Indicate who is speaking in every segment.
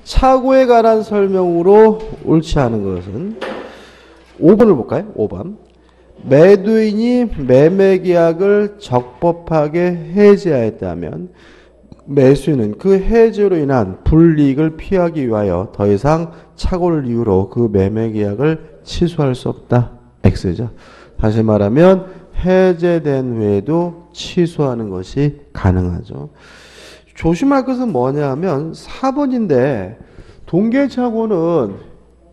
Speaker 1: 착오에 관한 설명으로 옳지 않은 것은 5번을 볼까요? 5번. 매도인이 매매계약을 적법하게 해지하였다면 매수인은 그 해지로 인한 불이익을 피하기 위하여 더 이상 착오를 이유로 그 매매계약을 취소할 수 없다. X죠. 다시 말하면 해제된 후에도 취소하는 것이 가능하죠. 조심할 것은 뭐냐 하면 4번인데 동계착오는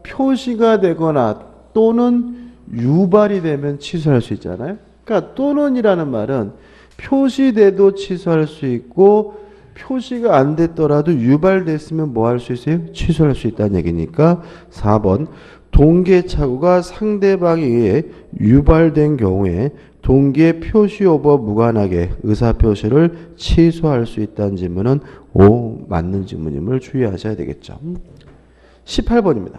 Speaker 1: 표시가 되거나 또는 유발이 되면 취소할 수 있잖아요. 그러니까 또는이라는 말은 표시돼도 취소할 수 있고 표시가 안 됐더라도 유발됐으면 뭐 할 수 있어요? 취소할 수 있다는 얘기니까 4번 동계착오가 상대방에 의해 유발된 경우에 동기의 표시 오버 무관하게 의사표시를 취소할 수 있다는 질문은 O 맞는 질문임을 주의하셔야 되겠죠. 18번입니다.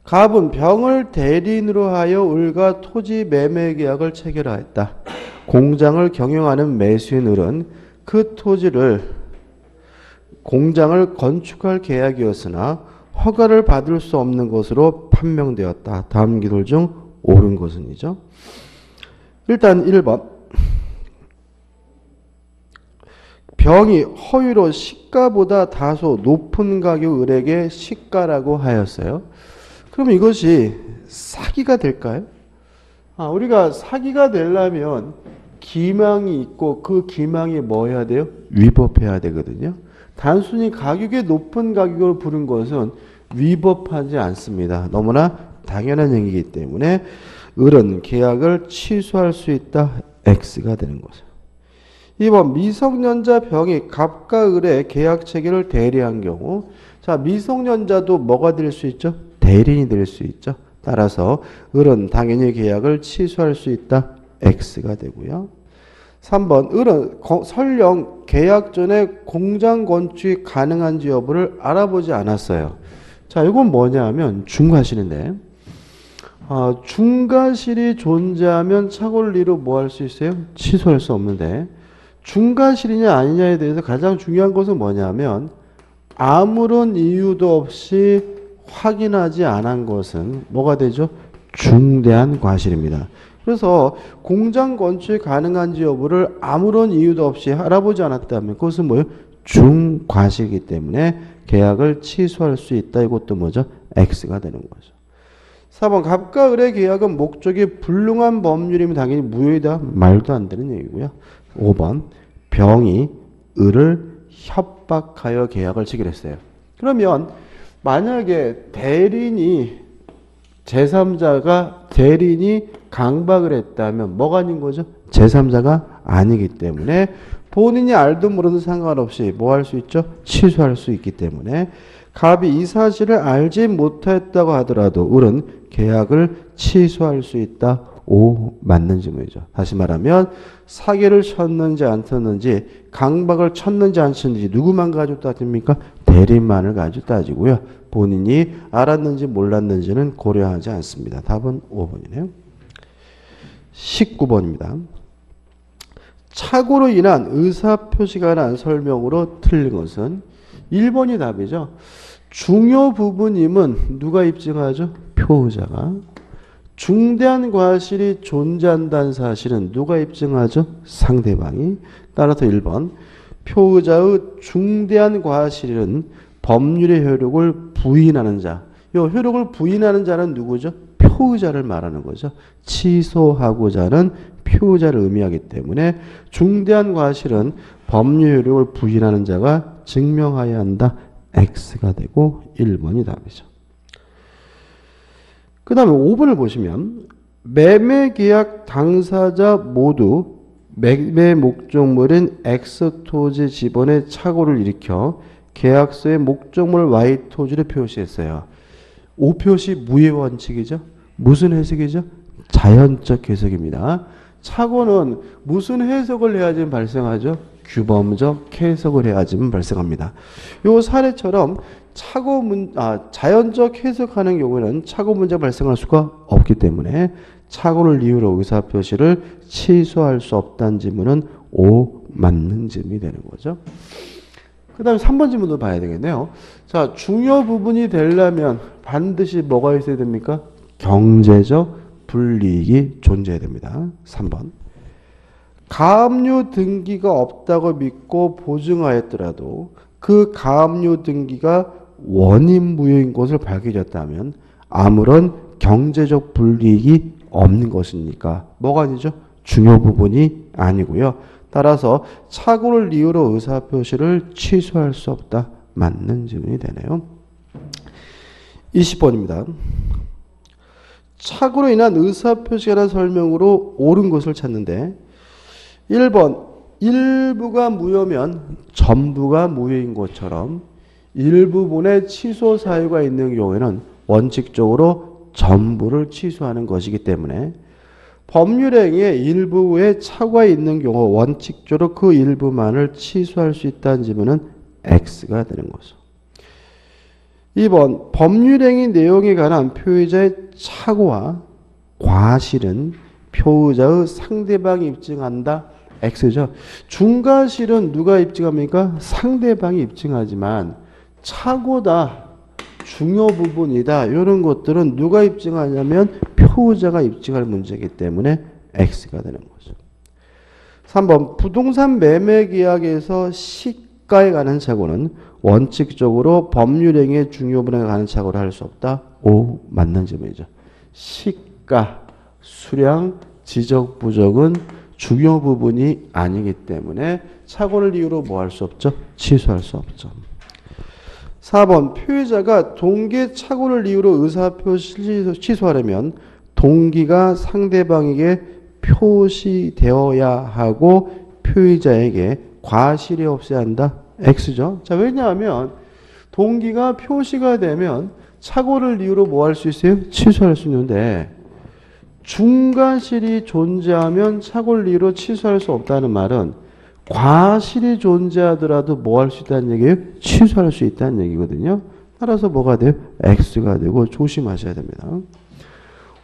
Speaker 1: 갑은 병을 대리인으로 하여 을과 토지 매매 계약을 체결하였다. 공장을 경영하는 매수인 을은 그 토지를 공장을 건축할 계약이었으나 허가를 받을 수 없는 것으로 판명되었다. 다음 기술 중 옳은 것은이죠. 일단 1번. 병이 허위로 시가보다 다소 높은 가격 을에게 시가라고 하였어요. 그럼 이것이 사기가 될까요? 우리가 사기가 되려면 기망이 있고 그 기망이 뭐 해야 돼요? 위법해야 되거든요. 단순히 가격이 높은 가격을 부른 것은 위법하지 않습니다. 너무나 당연한 얘기이기 때문에 을은 계약을 취소할 수 있다. X가 되는 거죠. 2번 미성년자 병이 갑과 을의 계약 체결을 대리한 경우 자 미성년자도 뭐가 될 수 있죠? 대리인이 될 수 있죠. 따라서 을은 당연히 계약을 취소할 수 있다. X가 되고요. 3번 을은 설령 계약 전에 공장 건축이 가능한지 여부를 알아보지 않았어요. 자 이건 뭐냐 하면 중과실인데 중과실이 존재하면 착오를 이루 뭐 할 수 있어요? 취소할 수 없는데 중과실이냐 아니냐에 대해서 가장 중요한 것은 뭐냐면 아무런 이유도 없이 확인하지 않은 것은 뭐가 되죠? 중대한 과실입니다. 그래서 공장 건축이 가능한지 여부를 아무런 이유도 없이 알아보지 않았다면 그것은 뭐예요? 중과실이기 때문에 계약을 취소할 수 있다. 이것도 뭐죠? X가 되는 거죠. 4번 갑과 을의 계약은 목적이 불능한 법률이면 당연히 무효이다. 말도 안 되는 얘기고요. 5번 병이 을을 협박하여 계약을 체결했어요. 그러면 만약에 대리인이 제3자가 대리인이 강박을 했다면 뭐가 아닌 거죠? 제3자가 아니기 때문에 본인이 알든 모르든 상관없이 뭐 할 수 있죠? 취소할 수 있기 때문에 갑이 이 사실을 알지 못했다고 하더라도 을은 계약을 취소할 수 있다. O 맞는 질문이죠. 다시 말하면 사기를 쳤는지 안 쳤는지 강박을 쳤는지 안 쳤는지 누구만 가지고 따집니까? 대리인만을 가지고 따지고요. 본인이 알았는지 몰랐는지는 고려하지 않습니다. 답은 5번이네요. 19번입니다. 착오로 인한 의사표시가 난 설명으로 틀린 것은 1번이 답이죠. 중요 부분임은 누가 입증하죠? 표의자가. 중대한 과실이 존재한다는 사실은 누가 입증하죠? 상대방이. 따라서 1번 표의자의 중대한 과실은 법률의 효력을 부인하는 자. 이 효력을 부인하는 자는 누구죠? 표의자를 말하는 거죠. 취소하고자 하는 표의자를 의미하기 때문에 중대한 과실은 법률 효력을 부인하는 자가 증명하여야 한다. X가 되고 1번이 답이죠. 그 다음에 5번을 보시면 매매계약 당사자 모두 매매 목적물인 X토지 지번에 착오를 일으켜 계약서의 목적물 Y토지를 표시했어요. 오표시 무효 원칙이죠. 무슨 해석이죠? 자연적 해석입니다. 착오는 무슨 해석을 해야지만 발생하죠? 규범적 해석을 해야지만 발생합니다. 이 사례처럼 자연적 해석하는 경우에는 착오 문제가 발생할 수가 없기 때문에 착오를 이유로 의사표시를 취소할 수 없다는 질문은 O 맞는 질문이 되는 거죠. 그 다음에 3번 질문도 봐야 되겠네요. 자, 중요 부분이 되려면 반드시 뭐가 있어야 됩니까? 경제적 불이익이 존재해야 됩니다. 3번. 가압류 등기가 없다고 믿고 보증하였더라도 그 가압류 등기가 원인 무효인 것을 밝혀졌다면 아무런 경제적 불이익이 없는 것이니까 뭐가 아니죠? 중요 부분이 아니고요. 따라서 착오를 이유로 의사표시를 취소할 수 없다. 맞는 질문이 되네요. 20번입니다. 착오로 인한 의사표시에 대한 설명으로 옳은 것을 찾는데 1번 일부가 무효면 전부가 무효인 것처럼 일부분의 취소 사유가 있는 경우에는 원칙적으로 전부를 취소하는 것이기 때문에 법률행위의 일부에 착오가 있는 경우 원칙적으로 그 일부만을 취소할 수 있다는 질문은 X가 되는 거죠. 2번 법률행위 내용에 관한 표의자의 착오와 과실은 표의자의 상대방이 입증한다. X죠. 중과실은 누가 입증합니까? 상대방이 입증하지만 착오다, 중요 부분이다 이런 것들은 누가 입증하냐면 표의자가 입증할 문제이기 때문에 X가 되는 거죠. 3번 부동산 매매 계약에서 시가에 관한 착오는 원칙적으로 법률행위의 중요 부분에 관한 착오를 할 수 없다. O 맞는 질문이죠. 시가, 수량, 지적, 부적은 중요 부분이 아니기 때문에 착오를 이유로 뭐 할 수 없죠? 취소할 수 없죠. 4번 표의자가 동기의 착오를 이유로 의사표시를 취소하려면 동기가 상대방에게 표시되어야 하고 표의자에게 과실이 없어야 한다. X죠. 자, 왜냐하면 동기가 표시가 되면 착오를 이유로 뭐 할 수 있어요? 취소할 수 있는데 중과실이 존재하면 착오를 이유로 취소할 수 없다는 말은 과실이 존재하더라도 뭐 할 수 있다는 얘기예요? 취소할 수 있다는 얘기거든요. 따라서 뭐가 돼요? X가 되고 조심하셔야 됩니다.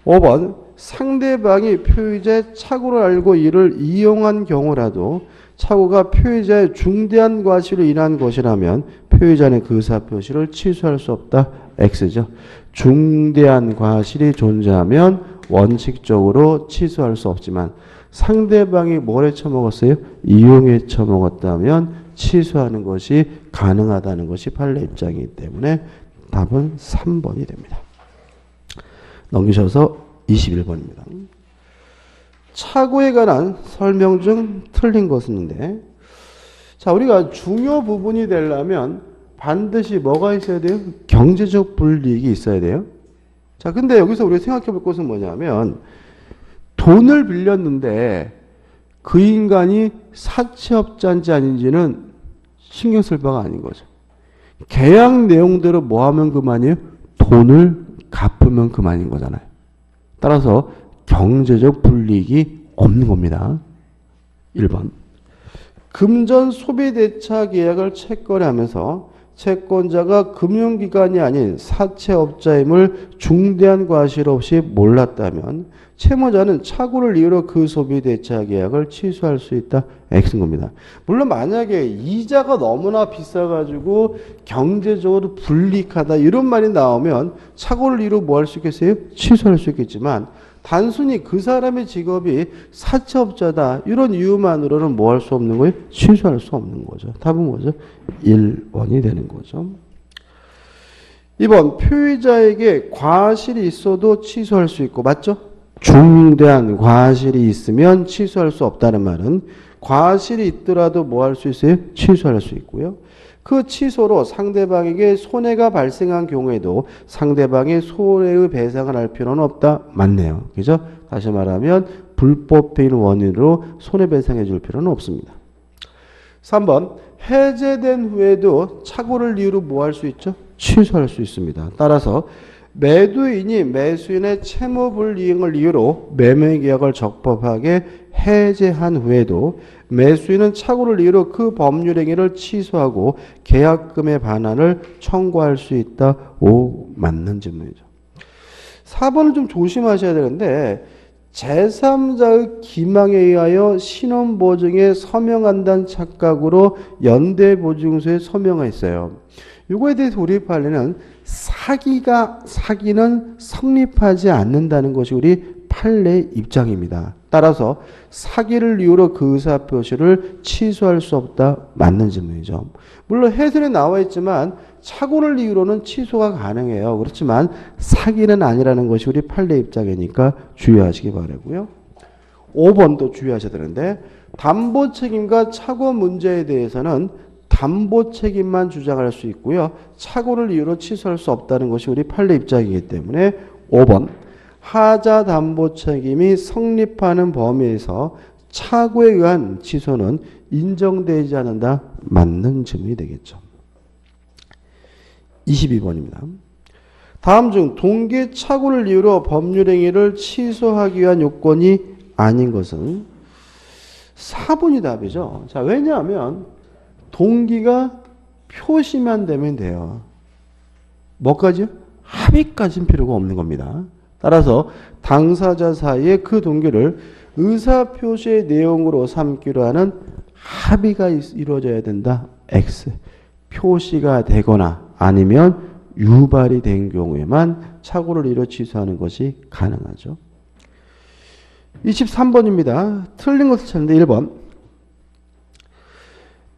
Speaker 1: 5번 상대방이 표의자의 착오를 알고 이를 이용한 경우라도 착오가 표의자의 중대한 과실로 인한 것이라면 표의자는 그 의사표시를 취소할 수 없다. X죠. 중대한 과실이 존재하면 원칙적으로 취소할 수 없지만 상대방이 뭘 해쳐먹었어요? 이용해 쳐먹었다면 취소하는 것이 가능하다는 것이 판례 입장이기 때문에 답은 3번이 됩니다. 넘기셔서 21번입니다. 착오에 관한 설명 중 틀린 것인데 자 우리가 중요 부분이 되려면 반드시 뭐가 있어야 돼요? 경제적 불이익이 있어야 돼요. 자 근데 여기서 우리가 생각해 볼 것은 뭐냐면 돈을 빌렸는데 그 인간이 사채업자인지 아닌지는 신경 쓸 바가 아닌 거죠. 계약 내용대로 뭐 하면 그만이에요? 돈을 갚으면 그만인 거잖아요. 따라서 경제적 불이익이 없는 겁니다. 1번. 금전 소비대차 계약을 채권하면서 채권자가 금융기관이 아닌 사채업자임을 중대한 과실 없이 몰랐다면 채무자는 착오를 이유로 그 소비대차 계약을 취소할 수 있다. X인 겁니다. 물론 만약에 이자가 너무나 비싸가지고 경제적으로 불이익하다 이런 말이 나오면 착오를 이유로 뭐 할 수 있겠어요? 취소할 수 있겠지만 단순히 그 사람의 직업이 사채업자다 이런 이유만으로는 뭐 할 수 없는 거예요? 취소할 수 없는 거죠. 답은 뭐죠? 1번이 되는 거죠. 2번 표의자에게 과실이 있어도 취소할 수 있고 맞죠? 중대한 과실이 있으면 취소할 수 없다는 말은 과실이 있더라도 뭐 할 수 있어요? 취소할 수 있고요. 그 취소로 상대방에게 손해가 발생한 경우에도 상대방의 손해의 배상을 할 필요는 없다. 맞네요. 그죠? 다시 말하면 불법행위 원인으로 손해배상해 줄 필요는 없습니다. 3번 해제된 후에도 착오를 이유로 뭐 할 수 있죠? 취소할 수 있습니다. 따라서 매도인이 매수인의 채무불이행을 이유로 매매계약을 적법하게 해제한 후에도 매수인은 착오를 이유로 그 법률행위를 취소하고 계약금의 반환을 청구할 수 있다. 오, 맞는 질문이죠. 4번은 좀 조심하셔야 되는데 제3자의 기망에 의하여 신원보증에 서명한다는 착각으로 연대보증서에 서명했어요. 이거에 대해서 우리 판례는 사기는 성립하지 않는다는 것이 우리 판례 입장입니다. 따라서 사기를 이유로 그 의사표시를 취소할 수 없다. 맞는 질문이죠. 물론 해설에 나와 있지만 착오를 이유로는 취소가 가능해요. 그렇지만 사기는 아니라는 것이 우리 판례 입장이니까 주의하시기 바라고요. 5번도 주의하셔야 되는데 담보 책임과 착오 문제에 대해서는 담보 책임만 주장할 수 있고요. 착오를 이유로 취소할 수 없다는 것이 우리 판례 입장이기 때문에 5번 하자 담보 책임이 성립하는 범위에서 착오에 의한 취소는 인정되지 않는다. 맞는 질문이 되겠죠. 22번입니다. 다음 중 동기 착오를 이유로 법률행위를 취소하기 위한 요건이 아닌 것은 4번이 답이죠. 자, 왜냐하면 동기가 표시만 되면 돼요. 뭐까지요? 합의까지는 필요가 없는 겁니다. 따라서 당사자 사이에 그 동기를 의사표시의 내용으로 삼기로 하는 합의가 이루어져야 된다. X. 표시가 되거나 아니면 유발이 된 경우에만 착오를 이뤄 취소하는 것이 가능하죠. 23번입니다. 틀린 것을 찾는데 1번.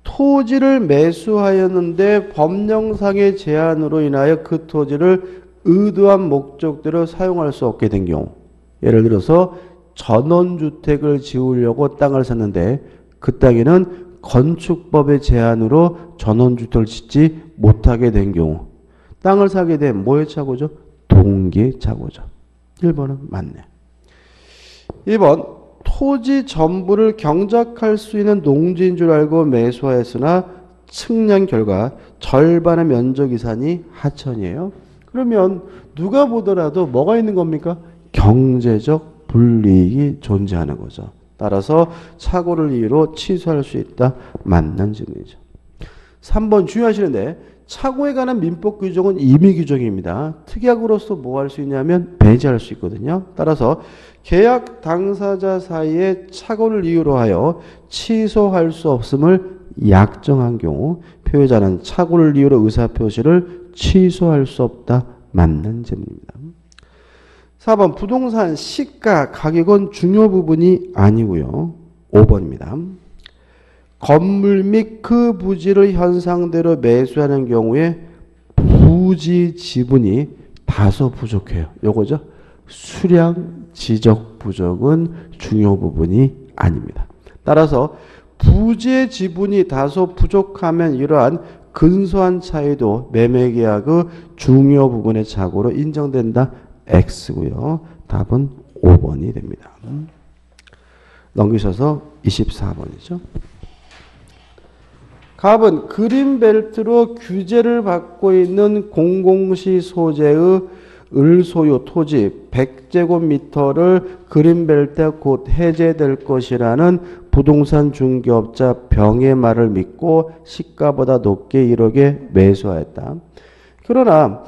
Speaker 1: 토지를 매수하였는데 법령상의 제한으로 인하여 그 토지를 의도한 목적대로 사용할 수 없게 된 경우. 예를 들어서 전원주택을 지으려고 땅을 샀는데 그 땅에는 건축법의 제한으로 전원주택을 짓지 못하게 된 경우. 땅을 사게 된 뭐의 착오죠? 동기의 착오죠. 1번은 맞네. 2번. 토지 전부를 경작할 수 있는 농지인 줄 알고 매수하였으나 측량 결과 절반의 면적 이상이 하천이에요. 그러면 누가 보더라도 뭐가 있는 겁니까? 경제적 불이익이 존재하는 거죠. 따라서 착오를 이유로 취소할 수 있다. 맞는 질문이죠. 3번 주의하시는데 착오에 관한 민법 규정은 임의 규정입니다. 특약으로서 뭐 할 수 있냐면 배제할 수 있거든요. 따라서 계약 당사자 사이에 착오를 이유로 하여 취소할 수 없음을 약정한 경우 표의자는 착오를 이유로 의사표시를 취소할 수 없다. 맞는 질문입니다. 4번 부동산 시가 가격은 중요 부분이 아니고요. 5번입니다. 건물 및 그 부지를 현상대로 매수하는 경우에 부지 지분이 다소 부족해요. 요거죠. 수량 지적 부족은 중요 부분이 아닙니다. 따라서 부지의 지분이 다소 부족하면 이러한 근소한 차이도 매매계약의 중요 부분의 착오로 인정된다. X고요. 답은 5번이 됩니다. 넘기셔서 24번이죠. 갑은 그린벨트로 규제를 받고 있는 공공시 소재의 을소유 토지 100제곱미터를 그린벨트에 곧 해제될 것이라는 부동산 중개업자 병의 말을 믿고 시가보다 높게 1억에 매수하였다. 그러나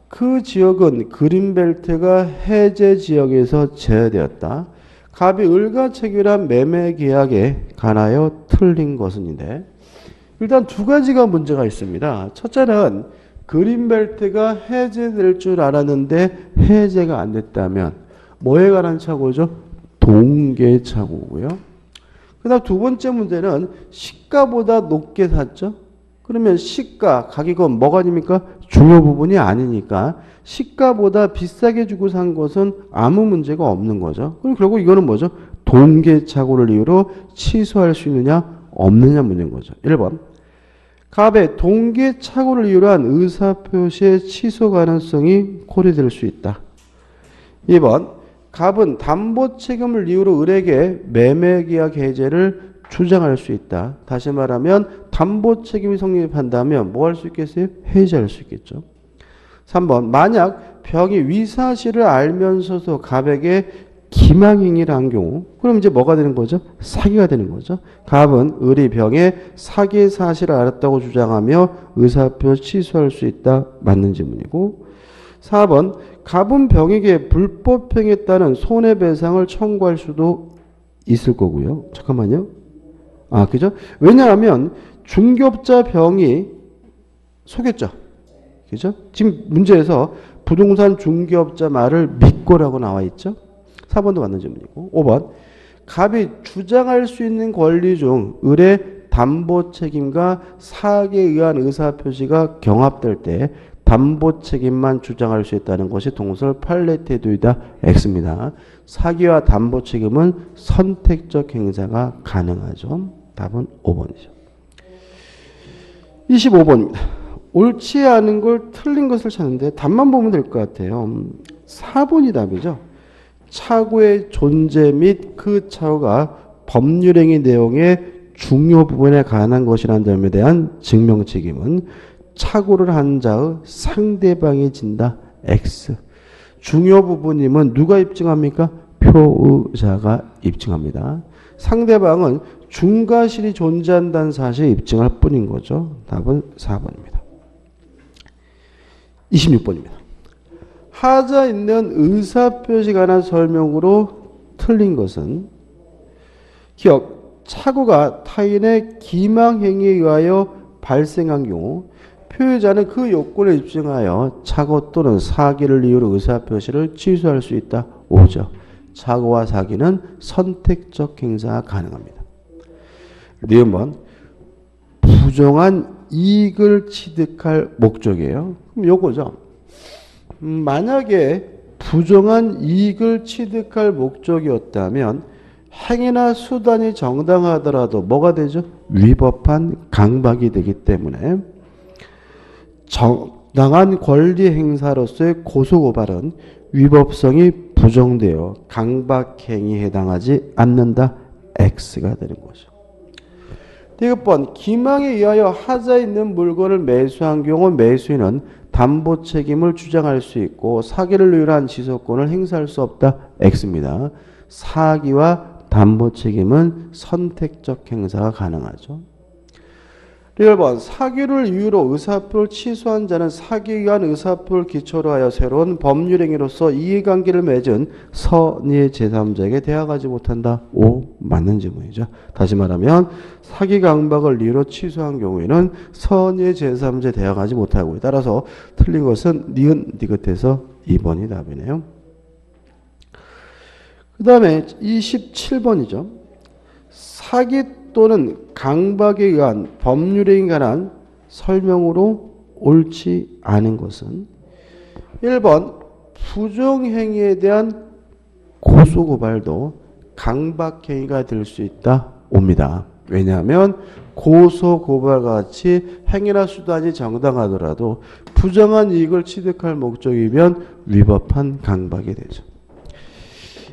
Speaker 1: 그 지역은 그린벨트가 해제 지역에서 제외되었다. 갑이 을과체결한 매매계약에 관하여 틀린 것은인데 일단 두 가지가 문제가 있습니다. 첫째는 그린벨트가 해제될 줄 알았는데 해제가 안 됐다면 뭐에 관한 착오죠? 동계 착오고요. 그 다음 두 번째 문제는 시가보다 높게 샀죠. 그러면 시가, 가격은 뭐가 아닙니까? 중요 부분이 아니니까 시가보다 비싸게 주고 산 것은 아무 문제가 없는 거죠. 그럼 결국 이거는 뭐죠? 동계 착오를 이유로 취소할 수 있느냐 없느냐 문제인 거죠. 1번. 갑의 동계 착오를 이유로 한 의사표시의 취소 가능성이 고려될 수 있다. 2번. 갑은 담보 책임을 이유로 을에게 매매계약 해제를 주장할 수 있다. 다시 말하면 담보 책임이 성립한다면 뭐 할 수 있겠어요? 해제할 수 있겠죠. 3번. 만약 병이 위사실을 알면서도 갑에게 기망행위를 한 경우 그럼 이제 뭐가 되는 거죠? 사기가 되는 거죠. 갑은 을이 병에 사기의 사실을 알았다고 주장하며 의사표 취소할 수 있다. 맞는 질문이고 4번. 갑은 병에게 불법행했다는 손해배상을 청구할 수도 있을 거고요. 잠깐만요. 그죠? 왜냐하면 중개업자 병이 속였죠. 그죠? 지금 문제에서 부동산 중개업자 말을 믿고라고 나와 있죠. 4번도 맞는 질문이고. 5번. 갑이 주장할 수 있는 권리 중 을의 담보 책임과 사기에 의한 의사표시가 경합될 때 담보 책임만 주장할 수 있다는 것이 동설 팔레테도이다 X입니다. 사기와 담보 책임은 선택적 행사가 가능하죠. 답은 5번이죠. 25번입니다. 옳지 않은 걸 틀린 것을 찾는데 답만 보면 될 것 같아요. 4번이 답이죠. 착오의 존재 및 그 착오가 법률행위 내용의 중요 부분에 관한 것이라는 점에 대한 증명 책임은 착오를 한 자의 상대방이 진다. X. 중요 부분임은 누가 입증합니까? 표의자가 입증합니다. 상대방은 중과실이 존재한다는 사실을 입증할 뿐인 거죠. 답은 4번입니다. 26번입니다. 하자 있는 의사표시에 관한 설명으로 틀린 것은 기억, 착오가 타인의 기망행위에 의하여 발생한 경우 표의자는 그 요건을 입증하여 착오 또는 사기를 이유로 의사표시를 취소할 수 있다. 5죠. 착오와 사기는 선택적 행사가 가능합니다. 니은번 부정한 이익을 취득할 목적이에요. 그럼 요거죠. 만약에 부정한 이익을 취득할 목적이었다면 행위나 수단이 정당하더라도 뭐가 되죠? 위법한 강박이 되기 때문에 정당한 권리 행사로서의 고소고발은 위법성이 부정되어 강박행위에 해당하지 않는다. X가 되는 거죠. 1번 기망에 의하여 하자 있는 물건을 매수한 경우 매수인은 담보 책임을 주장할 수 있고 사기를 이유로 한 지속권을 행사할 수 없다. X입니다. 사기와 담보 책임은 선택적 행사가 가능하죠. 1번 사기를 이유로 의사표를 취소한 자는 사기에 의한 의사표를 기초로 하여 새로운 법률행위로서 이해관계를 맺은 선의 제3자에게 대항하지 못한다. 5. 맞는 질문이죠. 다시 말하면 사기 강박을 이유로 취소한 경우에는 선의 제3자에 대항하지 못하고 따라서 틀린 것은 니은 니귿에서 2번이 답이네요. 그 다음에 27번이죠. 사기 또는 강박에 의한 법률에 관한 설명으로 옳지 않은 것은 1번 부정행위에 대한 고소고발도 강박행위가 될 수 있다. 옵니다. 왜냐하면 고소고발과 같이 행위나 수단이 정당하더라도 부정한 이익을 취득할 목적이면 위법한 강박이 되죠.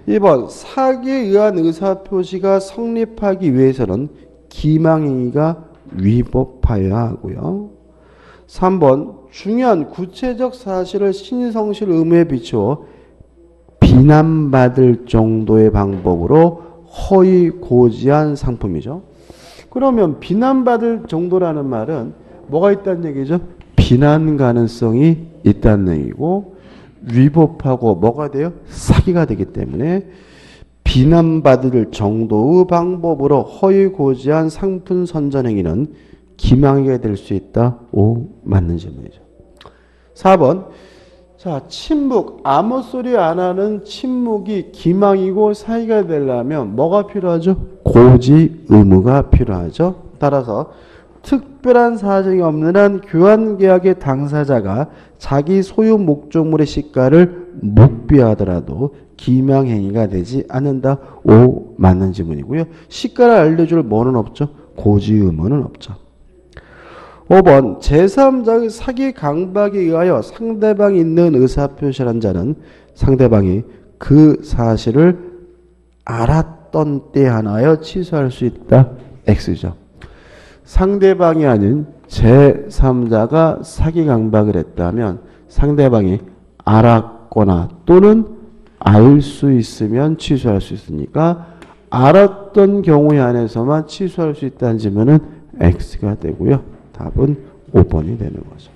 Speaker 1: 2번 사기에 의한 의사표시가 성립하기 위해서는 기망행위가 위법하여야 하고요. 3번 중요한 구체적 사실을 신성실 의무에 비추어 비난받을 정도의 방법으로 허위 고지한 상품이죠. 그러면 비난받을 정도라는 말은 뭐가 있다는 얘기죠? 비난 가능성이 있다는 얘기고 위법하고 뭐가 돼요? 사기가 되기 때문에 비난받을 정도의 방법으로 허위고지한 상품 선전 행위는 기망하게 될 수 있다. 5. 맞는 질문이죠. 4번 자 침묵 아무 소리 안 하는 침묵이 기망이고 사기가 되려면 뭐가 필요하죠? 고지 의무가 필요하죠. 따라서 특별한 사정이 없는 한 교환계약의 당사자가 자기 소유 목적물의 시가를 묵비하더라도 기망행위가 되지 않는다. 5. 맞는 지문이고요. 시가를 알려줄 뭐는 없죠? 고지 의무는 없죠. 5번 제3자의 사기 강박에 의하여 상대방이 있는 의사표시한 자는 상대방이 그 사실을 알았던 때 하나여 취소할 수 있다. X죠. 상대방이 아닌 제3자가 사기 강박을 했다면 상대방이 알았거나 또는 알 수 있으면 취소할 수 있으니까 알았던 경우에 한해서만 취소할 수 있다는 질문은 X가 되고요. 답은 5번이 되는 거죠.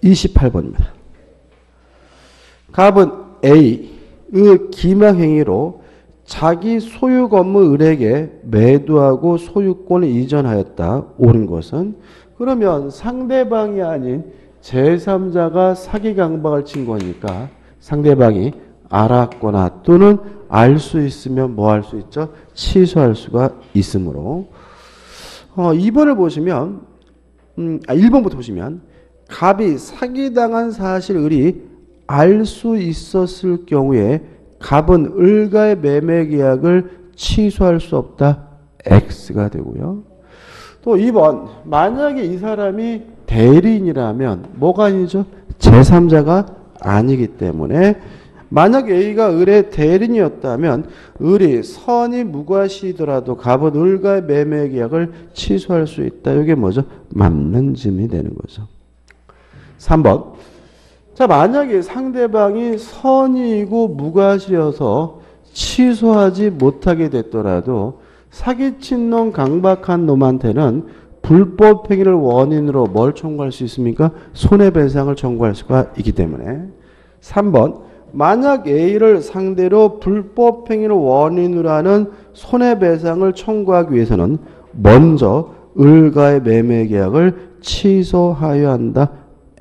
Speaker 1: 28번입니다. 갑은 A의 기망행위로 자기 소유 건물 을에게 매도하고 소유권을 이전하였다. 옳은 것은 그러면 상대방이 아닌 제3자가 사기 강박을 친 거니까 상대방이 알았거나 또는 알 수 있으면 뭐 할 수 있죠? 취소할 수가 있으므로 2번을 보시면 1번부터 보시면 갑이 사기당한 사실 을이 알 수 있었을 경우에 갑은 을과의 매매 계약을 취소할 수 없다. X가 되고요. 또 2번 만약에 이 사람이 대리인이라면 뭐가 아니죠? 제3자가 아니기 때문에 만약 A가 을의 대리인이었다면 을이 선이 무과시더라도 갑은 을과의 매매 계약을 취소할 수 있다. 이게 뭐죠? 맞는 질문이 되는 거죠. 3번 자 만약에 상대방이 선이고 무과시여서 취소하지 못하게 됐더라도 사기친 놈 강박한 놈한테는 불법행위를 원인으로 뭘 청구할 수 있습니까? 손해배상을 청구할 수가 있기 때문에 3번 만약 A를 상대로 불법행위를 원인으로 하는 손해배상을 청구하기 위해서는 먼저 을과의 매매 계약을 취소하여야 한다.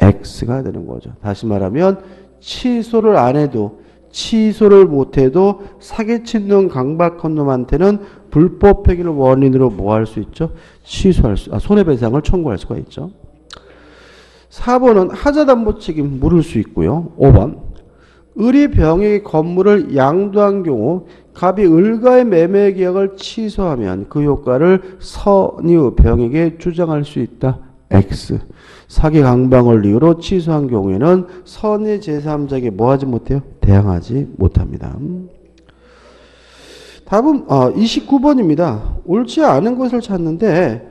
Speaker 1: X가 되는 거죠. 다시 말하면 취소를 안 해도 취소를 못해도 사기친 놈 강박한 놈한테는 불법행위를 원인으로 뭐 할 수 있죠? 손해배상을 청구할 수가 있죠. 4번은 하자담보 책임 물을 수 있고요. 5번 을이 병에게 건물을 양도한 경우 갑이 을과의 매매 계약을 취소하면 그 효과를 선이 병에게 주장할 수 있다. X. 사기 강박을 이유로 취소한 경우에는 선의 제3자에게 뭐하지 못해요? 대항하지 못합니다. 답은 29번입니다. 옳지 않은 것을 찾는데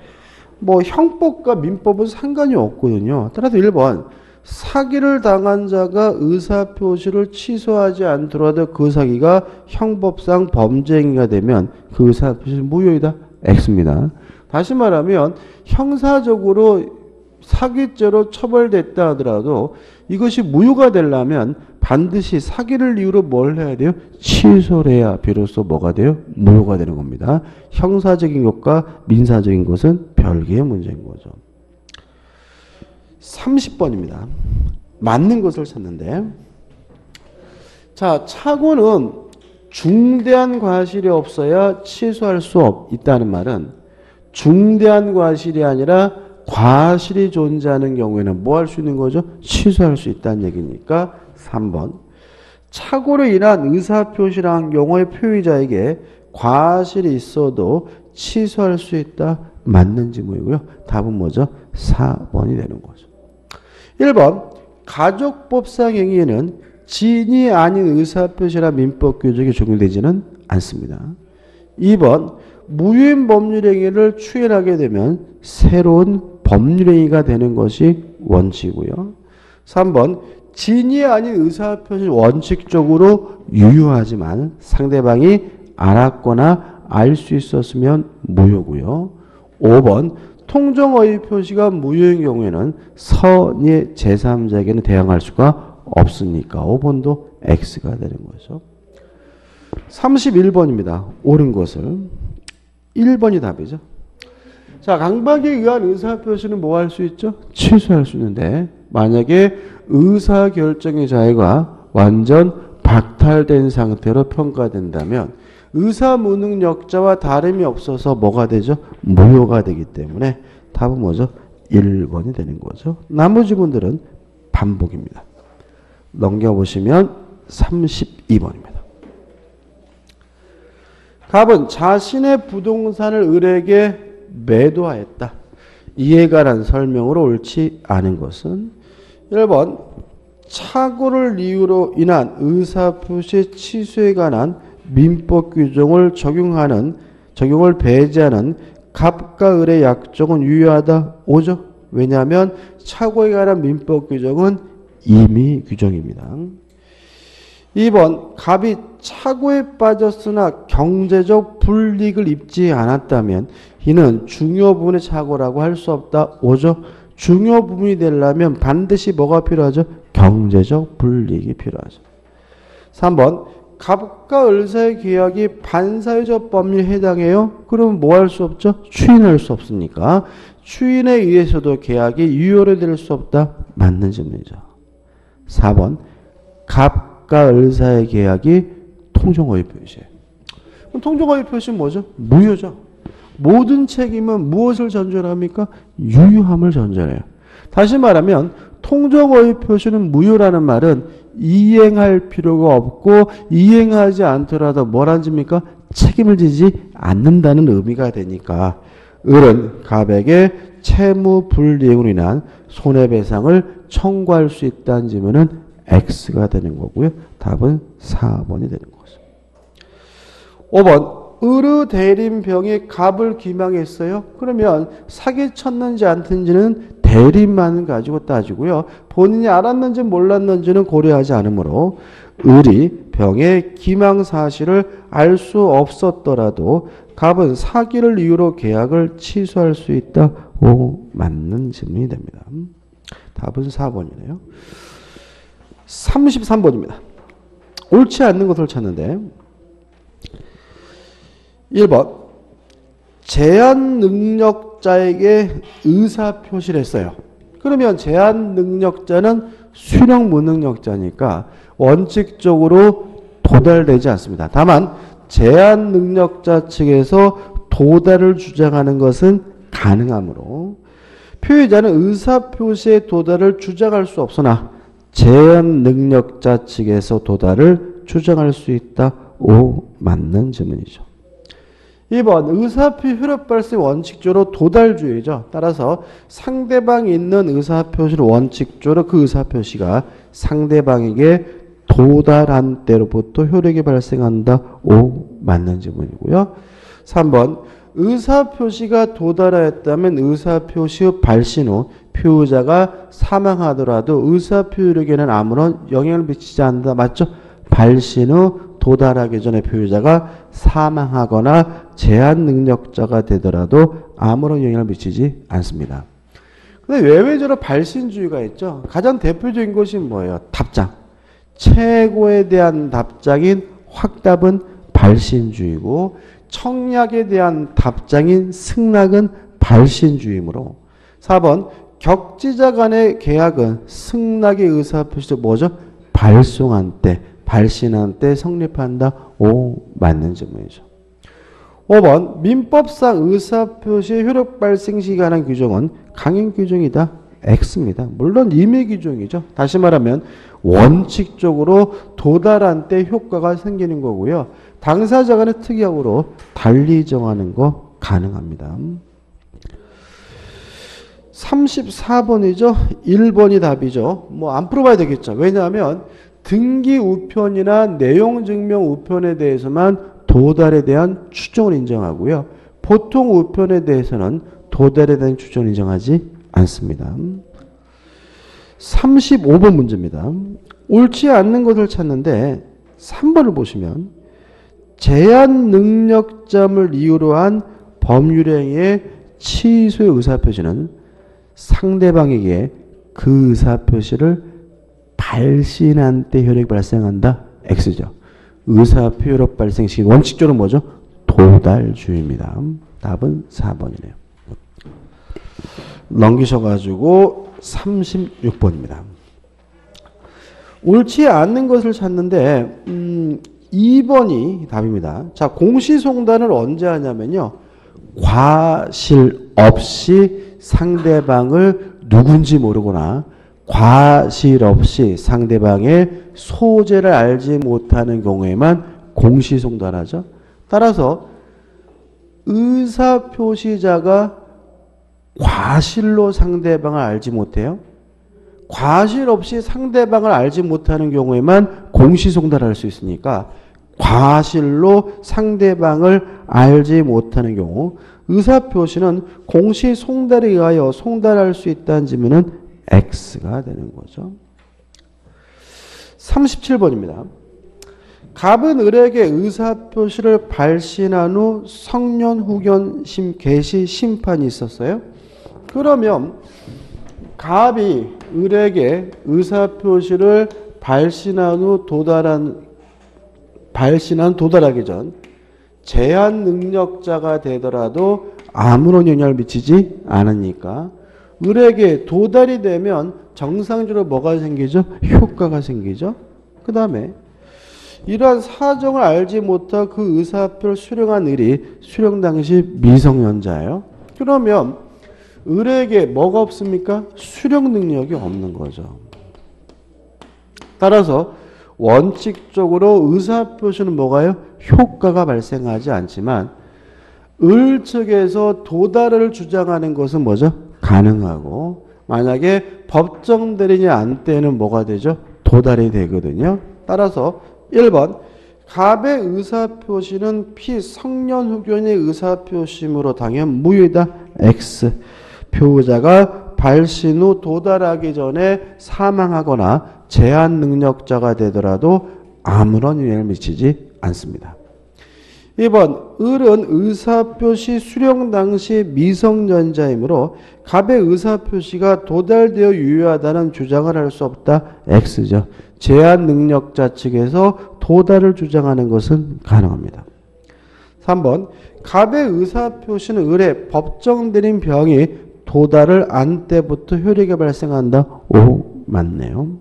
Speaker 1: 뭐 형법과 민법은 상관이 없거든요. 따라서 1번 사기를 당한 자가 의사표시를 취소하지 않더라도 그 사기가 형법상 범죄행위가 되면 그 의사표시는 무효이다. X입니다. 다시 말하면 형사적으로 사기죄로 처벌됐다 하더라도 이것이 무효가 되려면 반드시 사기를 이유로 뭘 해야 돼요? 취소를 해야 비로소 뭐가 돼요? 무효가 되는 겁니다. 형사적인 것과 민사적인 것은 별개의 문제인 거죠. 30번입니다. 맞는 것을 찾는데 자 착오는 중대한 과실이 없어야 취소할 수 있다는 말은 중대한 과실이 아니라 과실이 존재하는 경우에는 뭐 할 수 있는 거죠? 취소할 수 있다는 얘기니까 3번 착오로 인한 의사표시란 경우의 표의자에게 과실이 있어도 취소할 수 있다. 맞는 지문이고요. 답은 뭐죠? 4번이 되는 거죠. 1번 가족법상 행위에는 지인이 아닌 의사표시라 민법 규정이 적용되지는 않습니다. 2번 무효인 법률행위를 추인하게 되면 새로운 법률행위가 되는 것이 원칙이고요. 3번 지인이 아닌 의사표시 원칙적으로 유효하지만 상대방이 알았거나 알 수 있었으면 무효고요. 5번 통정어의 표시가 무효인 경우에는 선의 제3자에게는 대항할 수가 없으니까 5번도 X가 되는 거죠. 31번입니다. 옳은 것을 1번이 답이죠. 자, 강박에 의한 의사표시는 뭐 할 수 있죠? 취소할 수 있는데 만약에 의사결정의 자유가 완전 박탈된 상태로 평가된다면 의사무능력자와 다름이 없어서 뭐가 되죠? 무효가 되기 때문에 답은 뭐죠? 1번이 되는 거죠. 나머지 분들은 반복입니다. 넘겨보시면 32번입니다. 갑은 자신의 부동산을 을에게 매도하였다. 이에 관한 설명으로 옳지 않은 것은 1번 착오를 이유로 인한 의사표시 취소에 관한 민법 규정을 적용을 배제하는 갑과 을의 약정은 유효하다. 5죠. 왜냐하면 착오에 관한 민법 규정은 임의 규정입니다. 2번 갑이 착오에 빠졌으나 경제적 불이익을 입지 않았다면 이는 중요 부분의 착오라고 할 수 없다. 5죠. 중요 부분이 되려면 반드시 뭐가 필요하죠? 경제적 불이익이 필요하죠. 3번 갑과 을 사이의 계약이 반사회적 법률에 해당해요? 그럼 뭐 할 수 없죠? 추인할 수 없으니까 추인에 의해서도 계약이 유효로 될 수 없다. 맞는 질문이죠. 4번 갑과 을 사이의 계약이 통정허위 표시예요. 그럼 통정허위 표시는 뭐죠? 무효죠. 모든 책임은 무엇을 전제합니까? 유효함을 전제해요. 다시 말하면 통정허위 표시는 무효라는 말은 이행할 필요가 없고 이행하지 않더라도 뭘 안 집니까? 책임을 지지 않는다는 의미가 되니까 을은 갑에게 채무 불이행으로 인한 손해배상을 청구할 수 있다는 질문은 X가 되는 거고요. 답은 4번이 되는 거죠. 5번 을의 대림병이 갑을 기망했어요. 그러면 사기쳤는지 않든지는 대림만 가지고 따지고요. 본인이 알았는지 몰랐는지는 고려하지 않으므로 을이 병의 기망 사실을 알 수 없었더라도 갑은 사기를 이유로 계약을 취소할 수 있다. 오, 맞는 질문이 됩니다. 답은 4번이네요. 33번입니다. 옳지 않는 것을 찾는데 1번 제한 능력자에게 의사표시를 했어요. 그러면 제한 능력자는 수령 무능력자니까 원칙적으로 도달되지 않습니다. 다만 제한 능력자 측에서 도달을 주장하는 것은 가능하므로 표의자는 의사표시의 도달을 주장할 수 없으나 제한 능력자 측에서 도달을 주장할 수 있다. 오, 맞는 질문이죠. 2번 의사표시 효력 발생 원칙적으로 도달주의죠. 따라서 상대방이 있는 의사표시를 원칙적으로 그 의사표시가 상대방에게 도달한 때로부터 효력이 발생한다. 오, 맞는 질문이고요. 3번 의사표시가 도달하였다면 의사표시 발신 후 표의자가 사망하더라도 의사표시에는 아무런 영향을 미치지 않는다. 맞죠? 발신 후 도달하기 전에 표의자가 사망하거나 제한 능력자가 되더라도 아무런 영향을 미치지 않습니다. 근데 외외적으로 발신주의가 있죠. 가장 대표적인 것이 뭐예요? 답장. 최고에 대한 답장인 확답은 발신주의고 청약에 대한 답장인 승낙은 발신주의이므로 4번 격지자 간의 계약은 승낙의 의사표시죠. 뭐죠? 발송한 때, 발신한 때 성립한다. 오, 맞는 질문이죠. 5번 민법상 의사표시의 효력 발생 시기에 관한 규정은 강행 규정이다. X입니다. 물론 임의 규정이죠. 다시 말하면 원칙적으로 도달한 때 효과가 생기는 거고요. 당사자 간의 특약으로 달리 정하는 거 가능합니다. 34번이죠. 1번이 답이죠. 뭐 안 풀어봐야 되겠죠. 왜냐하면 등기 우편이나 내용 증명 우편에 대해서만 도달에 대한 추정을 인정하고요. 보통 우편에 대해서는 도달에 대한 추정을 인정하지 않습니다. 35번 문제입니다. 옳지 않는 것을 찾는데 3번을 보시면 제한 능력점을 이유로 한 법률행위의 취소의 의사표시는 상대방에게 그 의사표시를 발신한 때 효력이 발생한다. X죠. 의사표 효력 발생 시기 원칙적으로 뭐죠? 도달주의입니다. 답은 4번이네요. 넘기셔가지고 36번입니다. 옳지 않는 것을 찾는데 2번이 답입니다. 자, 공시송단을 언제 하냐면요. 과실 없이 상대방을 누군지 모르거나 과실 없이 상대방의 소재를 알지 못하는 경우에만 공시송단하죠. 따라서 의사표시자가 과실로 상대방을 알지 못해요. 과실 없이 상대방을 알지 못하는 경우에만 공시송달할 수 있으니까 과실로 상대방을 알지 못하는 경우 의사표시는 공시송달에 의하여 송달할 수 있다는 질문은 X가 되는 거죠. 37번입니다. 갑은 을에게 의사표시를 발신한 후 성년 후견 개시 심판이 있었어요. 그러면 갑이 을에게 의사표시를 발신한 도달하기 전 제한 능력자가 되더라도 아무런 영향을 미치지 않으니까 을에게 도달이 되면 정상적으로 뭐가 생기죠? 효과가 생기죠. 그 다음에 이러한 사정을 알지 못하고 그 의사표를 수령한 을이 수령 당시 미성년자예요. 그러면 을에게 뭐가 없습니까? 수령 능력이 없는 거죠. 따라서 원칙적으로 의사표시는 뭐가요? 효과가 발생하지 않지만 을 측에서 도달을 주장하는 것은 뭐죠? 가능하고 만약에 법정 대리인이 안 때는 뭐가 되죠? 도달이 되거든요. 따라서 1번 갑의 의사표시는 피성년 후견의 의사표심으로 당연 무효이다. X. 표의자가 발신 후 도달하기 전에 사망하거나 제한 능력자가 되더라도 아무런 영향을 미치지 않습니다. 2번 을은 의사표시 수령 당시 미성년자이므로 갑의 의사표시가 도달되어 유효하다는 주장을 할 수 없다. X죠. 제한 능력자 측에서 도달을 주장하는 것은 가능합니다. 3번 갑의 의사표시는 을의 법정 들인 병이 도달을 안 때부터 효력이 발생한다. 오, 맞네요.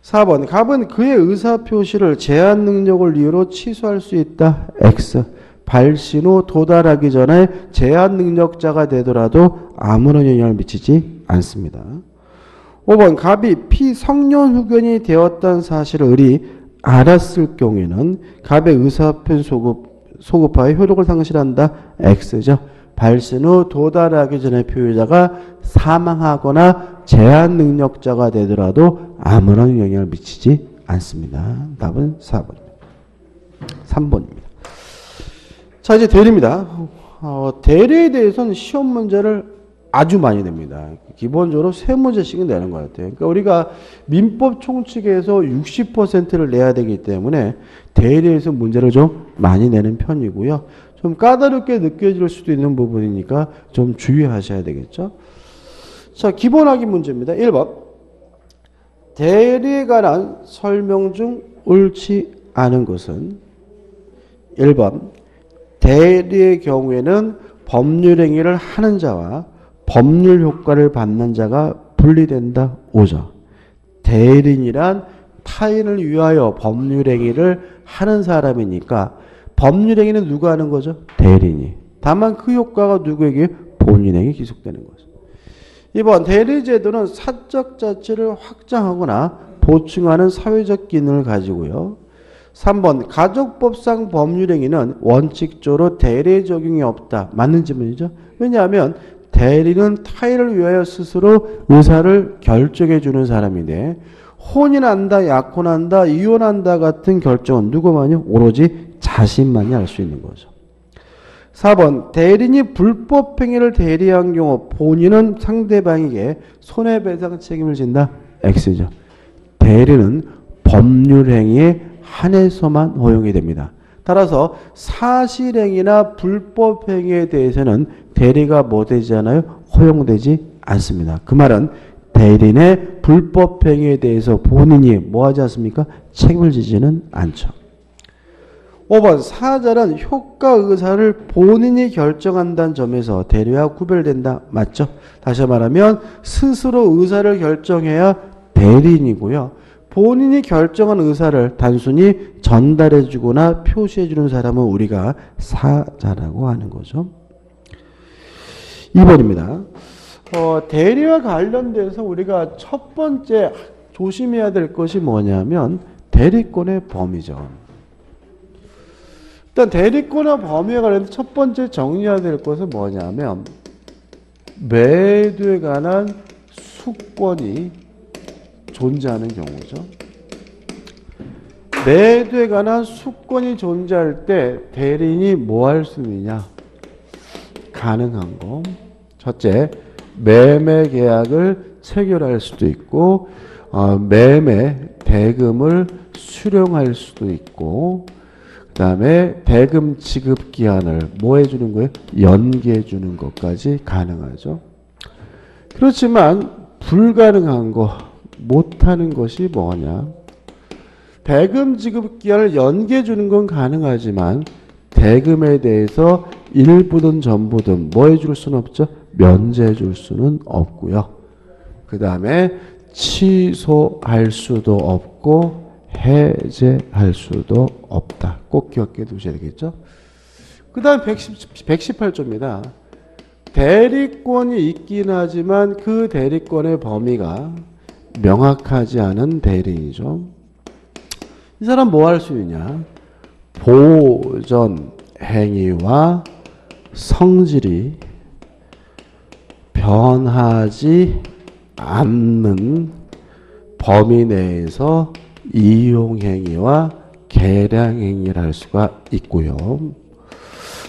Speaker 1: 4번 갑은 그의 의사표시를 제한 능력을 이유로 취소할 수 있다. X. 발신 후 도달하기 전에 제한 능력자가 되더라도 아무런 영향을 미치지 않습니다. 5번 갑이 피성년 후견이 되었다는 사실을 을이 알았을 경우에는 갑의 의사표시 소급하에 효력을 상실한다. X죠. 발신 후 도달하기 전에 표의자가 사망하거나 제한 능력자가 되더라도 아무런 영향을 미치지 않습니다. 답은 4번입니다. 3번입니다. 자, 이제 대리입니다. 대리에 대해서는 시험 문제를 아주 많이 냅니다. 기본적으로 3문제씩은 내는 것 같아요. 그러니까 우리가 민법 총칙에서 60%를 내야 되기 때문에 대리에서 문제를 좀 많이 내는 편이고요. 좀 까다롭게 느껴질 수도 있는 부분이니까 좀 주의하셔야 되겠죠. 자, 기본학위 문제입니다. 1번. 대리에 관한 설명 중 옳지 않은 것은 1번. 대리의 경우에는 법률 행위를 하는 자와 법률 효과를 받는 자가 분리된다. 5죠. 대리인이란 타인을 위하여 법률 행위를 하는 사람이니까 법률 행위는 누가 하는 거죠? 대리인이. 다만 그 효과가 누구에게? 본인에게 기속되는 거죠. 2번 대리제도는 사적 자치를 확장하거나 보충하는 사회적 기능을 가지고요. 3번 가족법상 법률 행위는 원칙적으로 대리 적용이 없다. 맞는 질문이죠. 왜냐하면 대리는 타인을 위하여 스스로 의사를 결정해 주는 사람인데 혼인한다, 약혼한다, 이혼한다 같은 결정은 누구만요? 오로지 자신만이 할 수 있는 거죠. 4번 대리인이 불법행위를 대리한 경우 본인은 상대방에게 손해배상 책임을 진다. X죠. 대리는 법률행위에 한해서만 허용이 됩니다. 따라서 사실행위나 불법행위에 대해서는 대리가 뭐 되지 않아요? 허용되지 않습니다. 그 말은 대리인의 불법행위에 대해서 본인이 뭐 하지 않습니까? 책임을 지지는 않죠. 5번 사자는 효과 의사를 본인이 결정한다는 점에서 대리와 구별된다. 맞죠? 다시 말하면 스스로 의사를 결정해야 대리인이고요. 본인이 결정한 의사를 단순히 전달해 주거나 표시해 주는 사람은 우리가 사자라고 하는 거죠. 2번입니다. 대리와 관련돼서 우리가 첫 번째 조심해야 될 것이 뭐냐면 대리권의 범위죠. 일단 대리권과 범위에 관련해서 첫 번째 정리해야 될 것은 뭐냐면 매도에 관한 수권이 존재하는 경우죠. 매도에 관한 수권이 존재할 때 대리인이 뭐 할 수 있느냐? 가능한 거. 첫째, 매매 계약을 체결할 수도 있고 매매 대금을 수령할 수도 있고 그 다음에 대금 지급 기한을 뭐 해주는 거예요? 연기해 주는 것까지 가능하죠. 그렇지만 불가능한 거, 못하는 것이 뭐냐? 대금 지급 기한을 연기해 주는 건 가능하지만 대금에 대해서 일부든 전부든 뭐 해줄 수는 없죠? 면제해 줄 수는 없고요. 그 다음에 취소할 수도 없고 해제할 수도 없다. 꼭 기억해 두셔야 되겠죠? 그 다음 118조입니다. 대리권이 있긴 하지만 그 대리권의 범위가 명확하지 않은 대리인이죠. 이 사람 뭐 할 수 있냐? 보전 행위와 성질이 변하지 않는 범위 내에서 이용행위와 계량행위를 할 수가 있고요.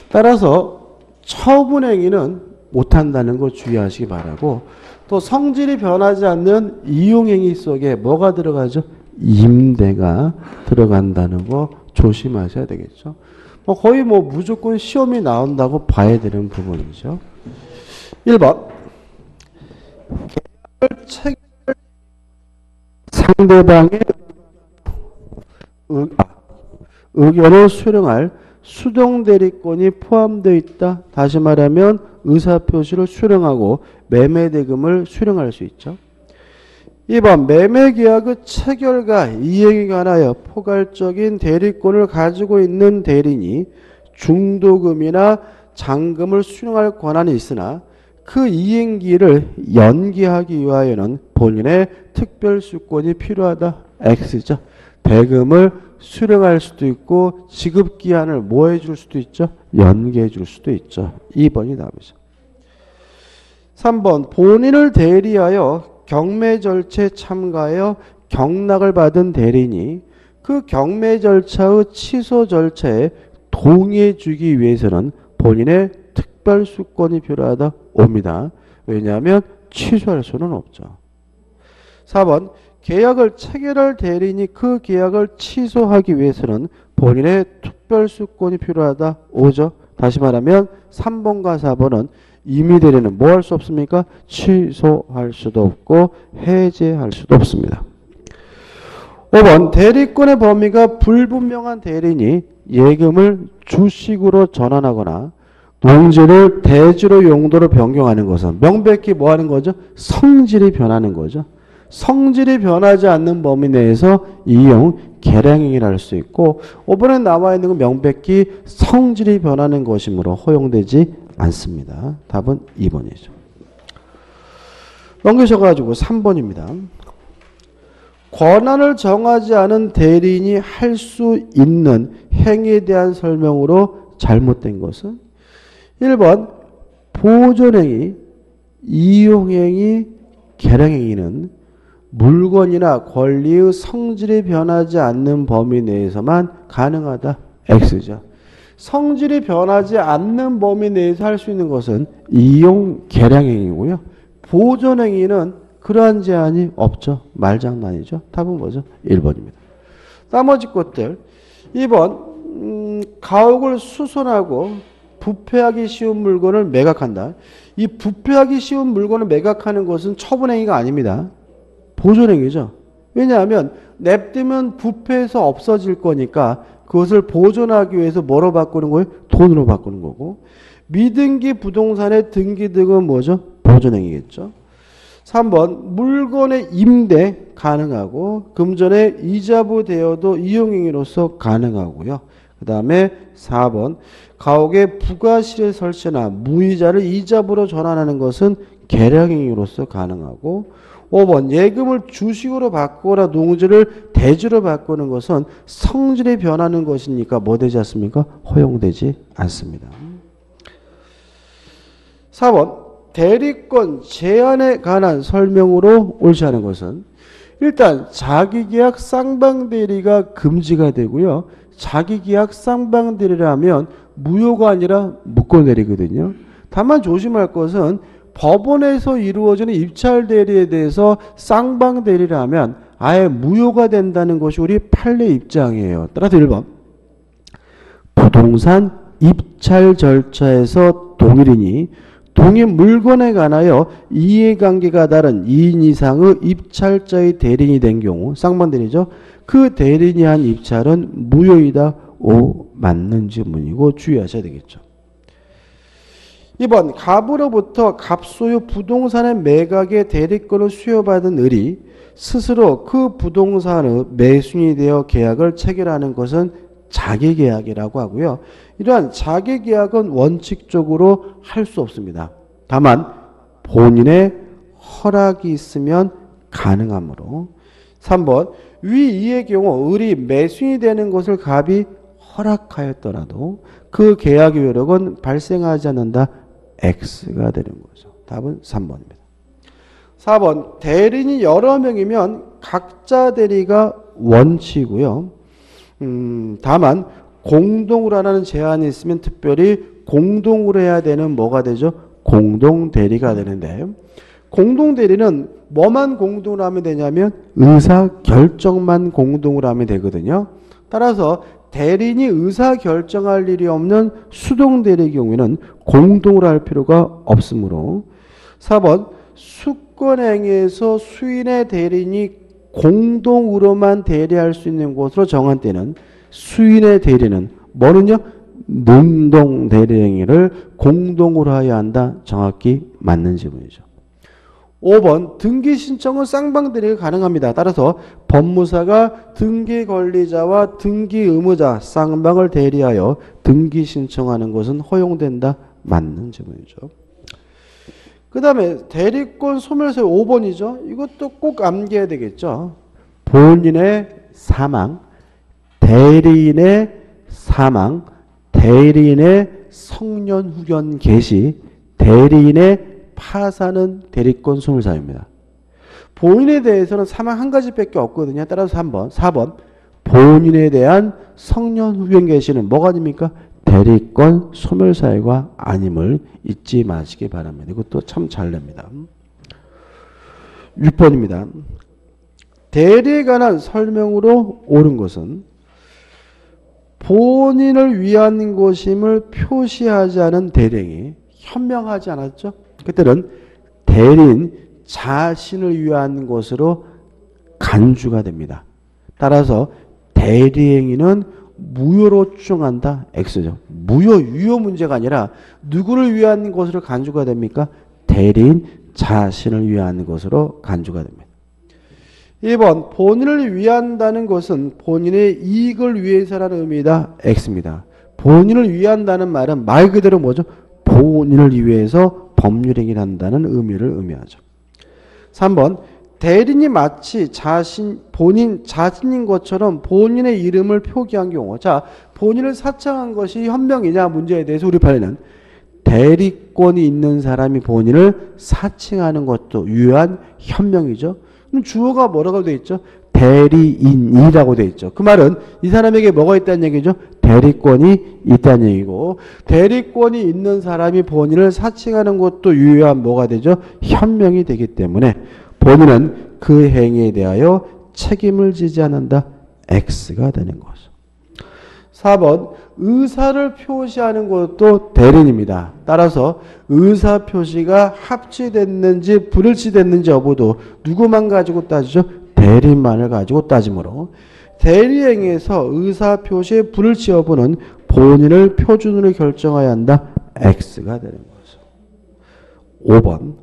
Speaker 1: 따라서 처분행위는 못한다는 거 주의하시기 바라고, 또 성질이 변하지 않는 이용행위 속에 뭐가 들어가죠? 임대가 들어간다는 거 조심하셔야 되겠죠. 거의 무조건 시험이 나온다고 봐야 되는 부분이죠. 1번 상대방의 의견을 수령할 수동대리권이 포함되어 있다. 다시 말하면 의사표시를 수령하고 매매대금을 수령할 수 있죠. 2번 매매계약의 체결과 이행에 관하여 포괄적인 대리권을 가지고 있는 대리인이 중도금이나 잔금을 수령할 권한이 있으나 그 이행기를 연기하기 위하여는 본인의 특별수권이 필요하다. X죠. 대금을 수령할 수도 있고 지급기한을 뭐 해줄 수도 있죠? 연기해 줄 수도 있죠. 2번이 답이죠. 3번 본인을 대리하여 경매 절차에 참가하여 경락을 받은 대리인이 그 경매 절차의 취소 절차에 동의해 주기 위해서는 본인의 특별수권이 필요하다. 옵니다. 왜냐하면 취소할 수는 없죠. 4번 계약을 체결할 대리인이 그 계약을 취소하기 위해서는 본인의 특별수권이 필요하다. 오죠. 다시 말하면 3번과 4번은 임의 대리는 뭐 할 수 없습니까? 취소할 수도 없고 해제할 수도 없습니다. 5번 대리권의 범위가 불분명한 대리인이 예금을 주식으로 전환하거나 농지를 대지로 용도로 변경하는 것은 명백히 뭐 하는 거죠? 성질이 변하는 거죠. 성질이 변하지 않는 범위 내에서 이용 계량행위를 할 수 있고 5번에 나와 있는 건 명백히 성질이 변하는 것이므로 허용되지 않습니다. 답은 2번이죠. 넘기셔가지고 3번입니다. 권한을 정하지 않은 대리인이 할 수 있는 행위에 대한 설명으로 잘못된 것은 1번 보존행위, 이용행위, 계량행위는 물건이나 권리의 성질이 변하지 않는 범위 내에서만 가능하다. X죠. 성질이 변하지 않는 범위 내에서 할 수 있는 것은 이용 계량행위고요. 보존행위는 그러한 제한이 없죠. 말장난이죠. 답은 뭐죠? 1번입니다. 나머지 것들 2번 가옥을 수선하고 부패하기 쉬운 물건을 매각한다. 이 부패하기 쉬운 물건을 매각하는 것은 처분행위가 아닙니다. 보존행위죠. 왜냐하면 냅두면 부패해서 없어질 거니까 그것을 보존하기 위해서 뭐로 바꾸는 거예요? 돈으로 바꾸는 거고. 미등기 부동산의 등기 등은 뭐죠? 보존행위겠죠. 3번 물건의 임대 가능하고 금전의 이자부 대여도 이용행위로서 가능하고요. 그 다음에 4번 가옥의 부가실의 설치나 무이자를 이자부로 전환하는 것은 계량행위로서 가능하고 5번 예금을 주식으로 바꾸거나 농지를 대지로 바꾸는 것은 성질이 변하는 것이니까 뭐 되지 않습니까? 허용되지 않습니다. 4번 대리권 제한에 관한 설명으로 옳지 않은 것은 일단 자기계약 쌍방대리가 금지가 되고요. 자기계약 쌍방대리라면 무효가 아니라 무권대리거든요. 다만 조심할 것은 법원에서 이루어지는 입찰대리에 대해서 쌍방대리라면 아예 무효가 된다는 것이 우리 판례 입장이에요. 따라서 1번 부동산 입찰 절차에서 동일인이 동일 물건에 관하여 이해관계가 다른 2인 이상의 입찰자의 대리인이 된 경우 쌍방대리죠. 그 대리인이 한 입찰은 무효이다. O 맞는 지문이고 주의하셔야 되겠죠. 2번 갑으로부터 갑소유 부동산의 매각의 대리권을 수여받은 을이 스스로 그 부동산의 매수인이 되어 계약을 체결하는 것은 자기계약이라고 하고요. 이러한 자기계약은 원칙적으로 할 수 없습니다. 다만 본인의 허락이 있으면 가능하므로 3번 위 이의 경우 을이 매수인이 되는 것을 갑이 허락하였더라도 그 계약의 효력은 발생하지 않는다. X가 되는 거죠. 답은 3번입니다. 4번 대리인이 여러 명이면 각자 대리가 원칙이고요. 다만 공동으로 하는 제한이 있으면 특별히 공동으로 해야 되는 뭐가 되죠? 공동대리가 되는데 공동대리는 뭐만 공동으로 하면 되냐면 의사결정만 공동으로 하면 되거든요. 따라서 대리인이 의사결정할 일이 없는 수동대리의 경우에는 공동으로 할 필요가 없으므로 4번 수권행위에서 수인의 대리인이 공동으로만 대리할 수 있는 곳으로 정한 때는 수인의 대리는 뭐는요? 능동대리행위를 공동으로 해야 한다. 정확히 맞는 지문이죠. 5번 등기 신청은 쌍방대리가 가능합니다. 따라서 법무사가 등기 권리자와 등기 의무자 쌍방을 대리하여 등기 신청하는 것은 허용된다. 맞는 지문이죠. 그 다음에 대리권 소멸세 5번이죠. 이것도 꼭 암기해야 되겠죠. 본인의 사망, 대리인의 사망, 대리인의 성년 후견 개시, 대리인의 파산은 대리권 소멸사유입니다. 본인에 대해서는 사망 한 가지밖에 없거든요. 따라서 3번, 4번 본인에 대한 성년 후견 개시는 뭐가 아닙니까? 대리권 소멸사유가 아님을 잊지 마시기 바랍니다. 이것도 참 잘 냅니다. 6번입니다. 대리에 관한 설명으로 옳은 것은 본인을 위한 것임을 표시하지 않은 대리행위, 현명하지 않았죠? 그때는 대리인 자신을 위한 것으로 간주가 됩니다. 따라서 대리행위는 무효로 추정한다. X죠. 무효, 유효 문제가 아니라 누구를 위한 것으로 간주가 됩니까? 대리인 자신을 위한 것으로 간주가 됩니다. 1번 본인을 위한다는 것은 본인의 이익을 위해서라는 의미다. X입니다. 본인을 위한다는 말은 말 그대로 뭐죠? 본인을 위해서 법률행위를 한다는 의미를 의미하죠. 3번 대리인이 마치 본인 자신인 것처럼 본인의 이름을 표기한 경우, 자 본인을 사칭한 것이 현명이냐 문제에 대해서 우리 판례는 대리권이 있는 사람이 본인을 사칭하는 것도 유효한 현명이죠. 그럼 주어가 뭐라고 되어 있죠? 대리인이라고 되어 있죠. 그 말은 이 사람에게 뭐가 있다는 얘기죠? 대리권이 있다는 얘기고, 대리권이 있는 사람이 본인을 사칭하는 것도 유효한 뭐가 되죠? 현명이 되기 때문에 본인은 그 행위에 대하여 책임을 지지 않는다. X가 되는 거죠. 4번 의사를 표시하는 것도 대리인입니다. 따라서 의사 표시가 합치됐는지 불일치됐는지 여부도 누구만 가지고 따지죠? 대리인만을 가지고 따지므로 대리행위에서 의사 표시의 불일치 여부는 본인을 표준으로 결정해야 한다. X가 되는 거죠. 5번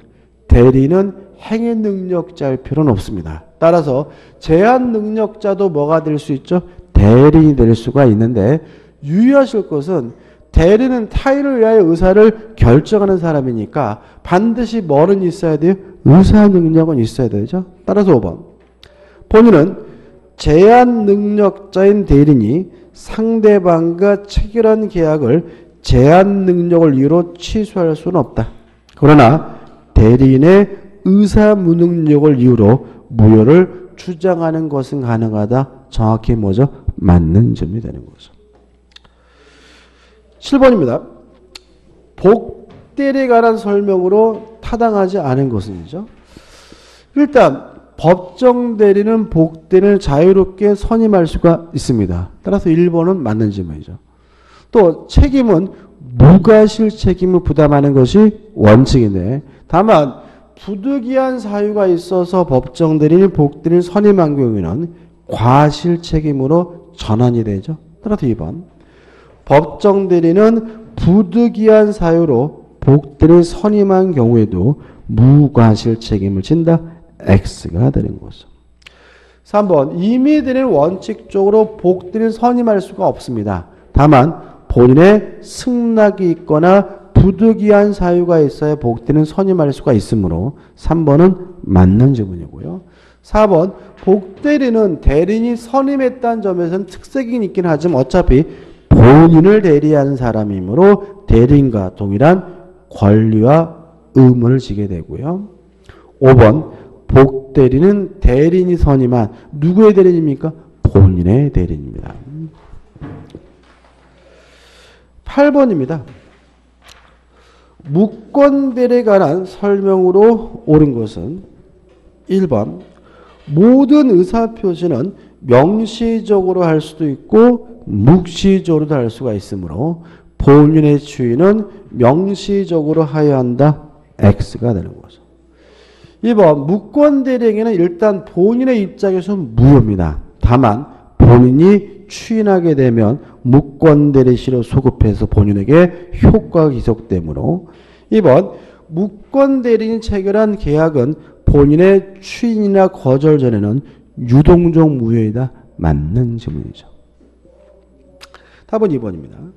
Speaker 1: 대리인은 행위 능력자일 필요는 없습니다. 따라서 제한 능력자도 뭐가 될 수 있죠? 대리인이 될 수가 있는데 유의하실 것은 대리는 타인을 위하여 의사를 결정하는 사람이니까 반드시 뭐는 있어야 돼요? 의사 능력은 있어야 되죠. 따라서 5번 본인은 제한 능력자인 대리인이 상대방과 체결한 계약을 제한 능력을 이유로 취소할 수는 없다. 그러나 대리인의 의사 무능력을 이유로 무효를 주장하는 것은 가능하다. 정확히 뭐죠? 맞는 점이 되는 거죠. 7번입니다. 복대리에 관한 설명으로 타당하지 않은 것은이죠. 일단 법정 대리는 복대리를 자유롭게 선임할 수가 있습니다. 따라서 1번은 맞는 질문이죠. 또 책임은 무과실 책임을 부담하는 것이 원칙인데 다만 부득이한 사유가 있어서 법정대리인 복대리인 선임한 경우에는 과실 책임으로 전환이 되죠. 따라서 2번 법정대리는 부득이한 사유로 복대리인 선임한 경우에도 무과실 책임을 진다. X가 되는 거죠. 3번 임의대리는 원칙적으로 복대리인 선임할 수가 없습니다. 다만 본인의 승낙이 있거나 부득이한 사유가 있어야 복대리는 선임할 수가 있으므로 3번은 맞는 질문이고요. 4번 복대리는 대리인이 선임했다는 점에서는 특색이 있긴 하지만 어차피 본인을 대리하는 사람이므로 대리인과 동일한 권리와 의무를 지게 되고요. 5번 복대리는 대리인이 선임한 누구의 대리인입니까? 본인의 대리인입니다. 8번입니다. 무권대리에 관한 설명으로 옳은 것은 1번 모든 의사표시는 명시적으로 할 수도 있고 묵시적으로도 할 수가 있으므로 본인의 추인은 명시적으로 하여야 한다. X가 되는 거죠. 2번 무권대리에게는 일단 본인의 입장에서는 무효입니다. 다만 본인이 추인하게 되면 무권대리시로 소급해서 본인에게 효과가 기속되므로 2번 무권대리인이 체결한 계약은 본인의 추인이나 거절 전에는 유동적 무효이다. 맞는 질문이죠. 답은 2번입니다.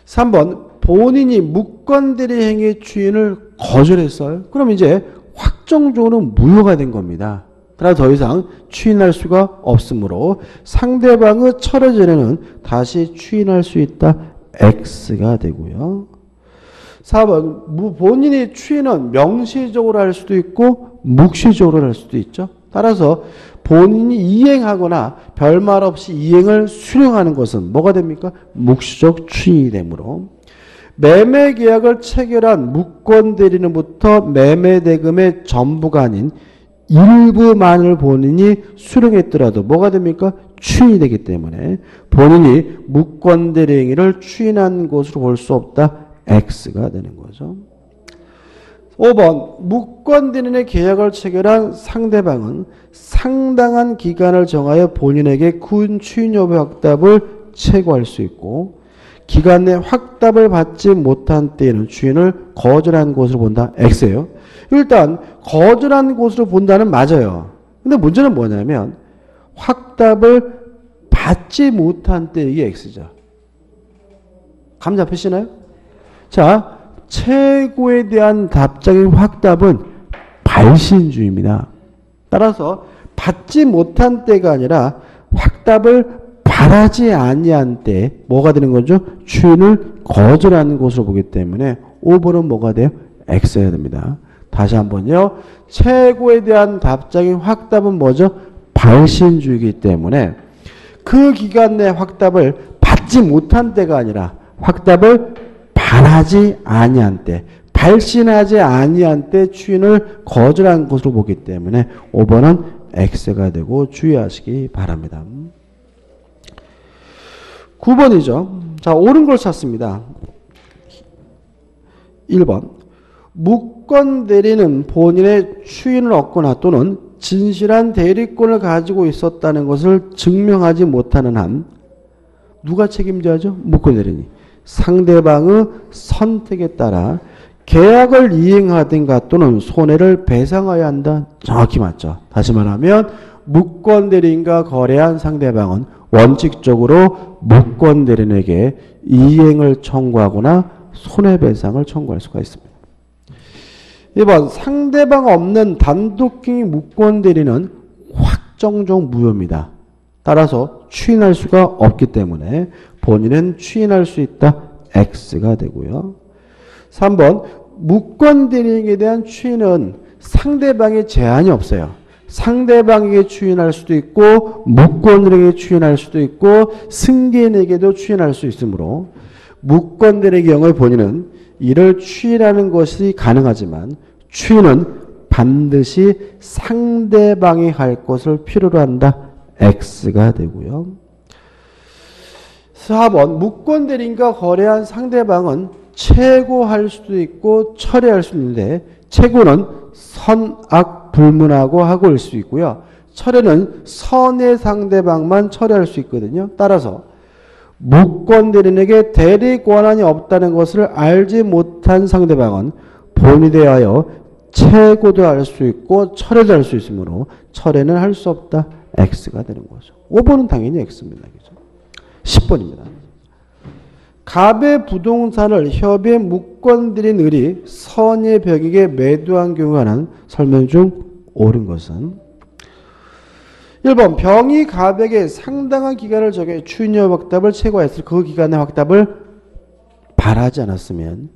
Speaker 1: 3번 본인이 무권대리 행위의 추인을 거절했어요. 그럼 이제 확정적으로 무효가 된 겁니다. 따라서 더 이상 추인할 수가 없으므로 상대방의 철회 전에는 다시 추인할 수 있다. X가 되고요. 4번 본인이 추인은 명시적으로 할 수도 있고 묵시적으로 할 수도 있죠. 따라서 본인이 이행하거나 별말 없이 이행을 수령하는 것은 뭐가 됩니까? 묵시적 추인이 되므로 매매 계약을 체결한 무권대리인부터 매매 대금의 전부가 아닌 일부만을 본인이 수령했더라도 뭐가 됩니까? 추인이 되기 때문에 본인이 무권대리 행위를 추인한 것으로 볼 수 없다. X가 되는 거죠. 5번 무권대리인의 계약을 체결한 상대방은 상당한 기간을 정하여 본인에게 군 추인 여부 확답을 채구할 수 있고 기간 내 확답을 받지 못한 때에는 추인을 거절한 것으로 본다. X예요. 일단 거절한 것으로 본다는 맞아요. 근데 문제는 뭐냐면 확답을 받지 못한 때 이게 X죠. 감 잡히시나요? 자, 최고에 대한 답장의 확답은 발신주의입니다. 따라서 받지 못한 때가 아니라 확답을 바라지 아니한 때 뭐가 되는 거죠? 추인을 거절하는 것으로 보기 때문에 5번은 뭐가 돼요? X여야 됩니다. 다시 한번요. 최고에 대한 답장의 확답은 뭐죠? 발신주의이기 때문에 그 기간 내 확답을 받지 못한 때가 아니라 확답을 바라지 아니한 때, 발신하지 아니한 때 추인을 거절한 것으로 보기 때문에 5번은 X가 되고 주의하시기 바랍니다. 9번이죠. 자, 옳은 걸 찾습니다. 1번 무권대리는 본인의 추인을 얻거나 또는 진실한 대리권을 가지고 있었다는 것을 증명하지 못하는 한 누가 책임져야죠? 무권대리인이. 상대방의 선택에 따라 계약을 이행하든가 또는 손해를 배상해야 한다. 정확히 맞죠. 다시 말하면 무권대리인과 거래한 상대방은 원칙적으로 무권대리인에게 이행을 청구하거나 손해배상을 청구할 수가 있습니다. 2번 상대방 없는 단독행위 무권대리는 확정적 무효입니다. 따라서 추인할 수가 없기 때문에 본인은 추인할 수 있다. X가 되고요. 3번 무권대리인에 대한 추인은 상대방의 제한이 없어요. 상대방에게 추인할 수도 있고 무권대리인에게 추인할 수도 있고 승계인에게도 추인할 수 있으므로 무권대리인의 경우에 본인은 이를 추인하는 것이 가능하지만 추인은 반드시 상대방이 할 것을 필요로 한다. X가 되고요. 4번 무권대리인과 거래한 상대방은 최고할 수도 있고 철회할 수 있는데 최고는 선악 불문하고 하고 올 수 있고요. 철회는 선의 상대방만 철회할 수 있거든요. 따라서 무권대리인에게 대리 권한이 없다는 것을 알지 못한 상대방은 본이 대하여 최고도 할 수 있고 철회도 할 수 있으므로 철회는 할 수 없다. X가 되는 거죠. 5번은 당연히 X입니다. 10번입니다. 갑의 부동산을 협의에 무권들인 을이 선의 벽에게 매도한 경우에 관한 설명 중 옳은 것은 1번 병이 갑에게 상당한 기간을 정해 추인여 확답을 최고했을 그 기간의 확답을 바라지 않았으면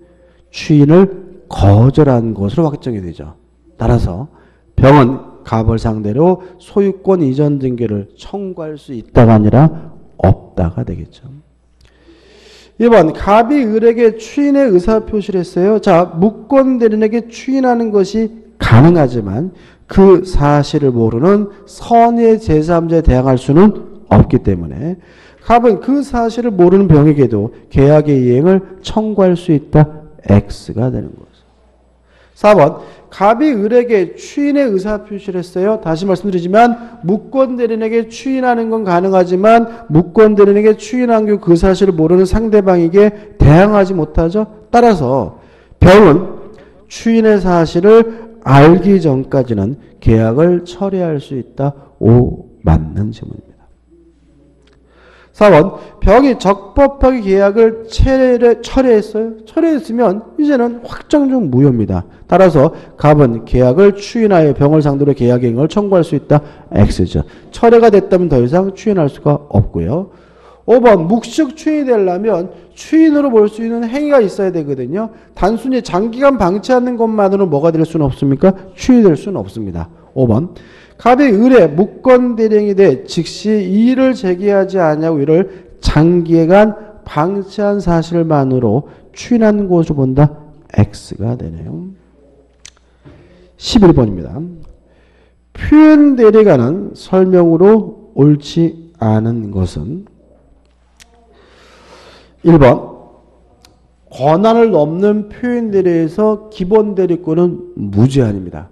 Speaker 1: 추인을 거절한 것으로 확정이 되죠. 따라서 병은 갑을 상대로 소유권 이전 등기를 청구할 수 있다가 아니라 없다가 되겠죠. 2번 갑이 을에게 추인의 의사표시를 했어요. 자, 무권대리인에게 추인하는 것이 가능하지만 그 사실을 모르는 선의 제3자에 대항할 수는 없기 때문에 갑은 그 사실을 모르는 병에게도 계약의 이행을 청구할 수 있다. X가 되는 거죠. 4번 갑이 을에게 추인의 의사표시를 했어요. 다시 말씀드리지만 무권대리인에게 추인하는 건 가능하지만 무권대리인에게 추인한 경우 그 사실을 모르는 상대방에게 대항하지 못하죠. 따라서 병은 추인의 사실을 알기 전까지는 계약을 철회할 수 있다. O 맞는 질문입니다. 4번 병이 적법하게 계약을 철회했어요. 철회했으면 이제는 확정적 무효입니다. 따라서 갑은 계약을 추인하여 병을 상대로 계약행위를 청구할 수 있다. X죠. 철회가 됐다면 더 이상 추인할 수가 없고요. 5번 묵식 추인이 되려면 추인으로 볼 수 있는 행위가 있어야 되거든요. 단순히 장기간 방치하는 것만으로 뭐가 될 수는 없습니까? 추인이 될 수는 없습니다. 5번 갑이 을에 무권대리인이 돼 즉시 이의를 제기하지 아니하고 이를 장기간 방치한 사실만으로 추인하는 것으로 본다. X가 되네요. 11번입니다. 표현대리가는 설명으로 옳지 않은 것은 1번 권한을 넘는 표현대리에서 기본대리권은 무제한입니다.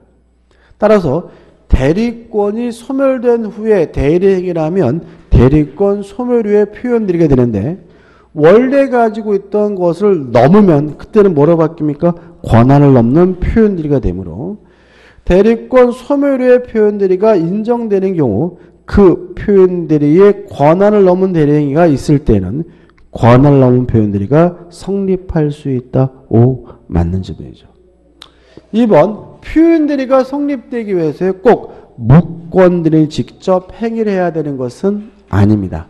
Speaker 1: 따라서 대리권이 소멸된 후에 대리행위라면 대리권 소멸 후에 표현대리가 되는데 원래 가지고 있던 것을 넘으면 그때는 뭐라고 바뀝니까? 권한을 넘는 표현대리가 되므로 대리권 소멸 후에 표현대리가 인정되는 경우 그 표현대리의 권한을 넘은 대리행위가 있을 때는 권한을 넘은 표현대리가 성립할 수 있다. O 맞는 질문이죠. 2번 표현대리가 성립되기 위해서 꼭 무권대리인이 직접 행위를 해야 되는 것은 아닙니다.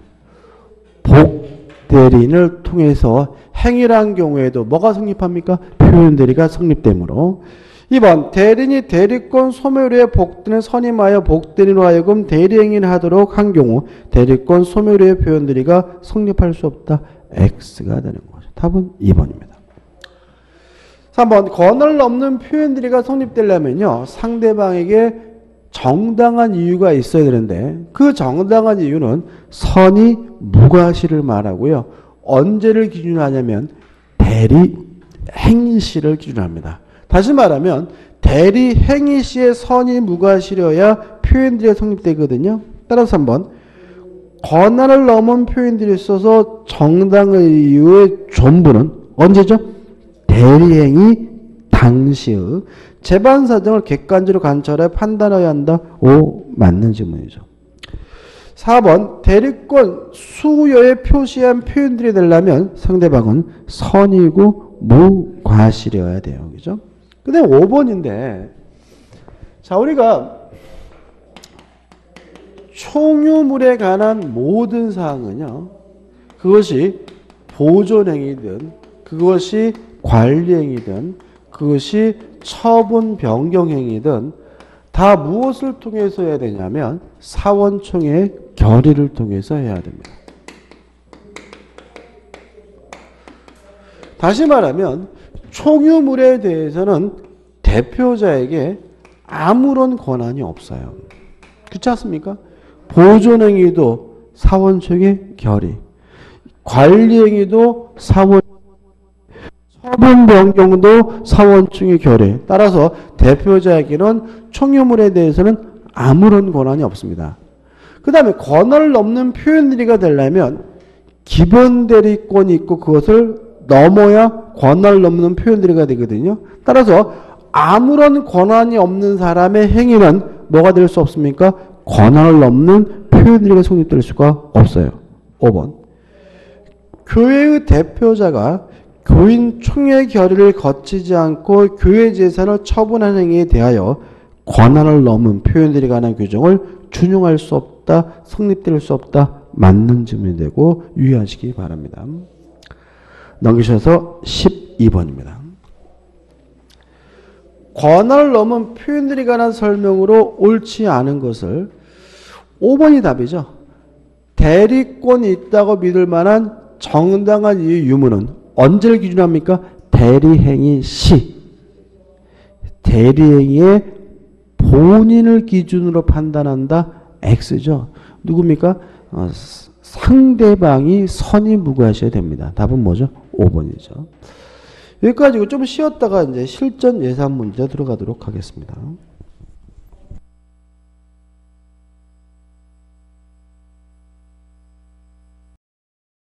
Speaker 1: 복대리인을 통해서 행위를 한 경우에도 뭐가 성립합니까? 표현대리가 성립되므로 2번 대리인이 대리권 소멸 후에 복대리인을 선임하여 복대리인으로 하여금 대리행위를 하도록 한 경우 대리권 소멸 후에 표현대리가 성립할 수 없다. X가 되는 거죠. 답은 2번입니다. 3번 권한을 넘는 표현대리가 성립되려면요. 상대방에게 정당한 이유가 있어야 되는데 그 정당한 이유는 선의 무과시를 말하고요. 언제를 기준으로 하냐면 대리 행위시를 기준으로 합니다. 다시 말하면 대리 행위시의 선의 무과시려야 표현대리가 성립되거든요. 따라서 3번 권한을 넘은 표현들이 있어서 정당의 이유의 전부는 언제죠? 대리행위 당시의 재반 사정을 객관적으로 관찰해 판단해야 한다. O 맞는 질문이죠. 4번 대리권 수요에 표시한 표현들이 되려면 상대방은 선이고 무과실이어야 돼요. 그죠? 근데 5번인데 자 우리가 총유물에 관한 모든 사항은요. 그것이 보존행위든 그것이 관리행위든 그것이 처분 변경행위든 다 무엇을 통해서 해야 되냐면 사원총회의 결의를 통해서 해야 됩니다. 다시 말하면 총유물에 대해서는 대표자에게 아무런 권한이 없어요. 그렇지 않습니까? 보존행위도 사원총회 결의. 관리행위도 사원, 처분 변경도 사원충의 결의. 따라서 대표자에게는 총유물에 대해서는 아무런 권한이 없습니다. 그 다음에 권한을 넘는 표현들이가 되려면 기본 대리권이 있고 그것을 넘어야 권한을 넘는 표현들이가 되거든요. 따라서 아무런 권한이 없는 사람의 행위는 뭐가 될 수 없습니까? 권한을 넘는 표현들이가 성립될 수가 없어요. 5번. 교회의 대표자가 교인 총회 결의를 거치지 않고 교회 재산을 처분하는 행위에 대하여 권한을 넘은 표현들에 관한 규정을 준용할 수 없다, 성립될 수 없다, 맞는 질문이 되고 유의하시기 바랍니다. 넘기셔서 12번입니다. 권한을 넘은 표현들에 관한 설명으로 옳지 않은 것을 5번이 답이죠. 대리권이 있다고 믿을 만한 정당한 이유 유무는 언제를 기준으로 합니까? 대리행위 시. 대리행위의 본인을 기준으로 판단한다. X죠. 누굽니까? 상대방이 선의무구하셔야 됩니다. 답은 뭐죠? 5번이죠. 여기까지 좀 쉬었다가 이제 실전 예산 문제 들어가도록 하겠습니다.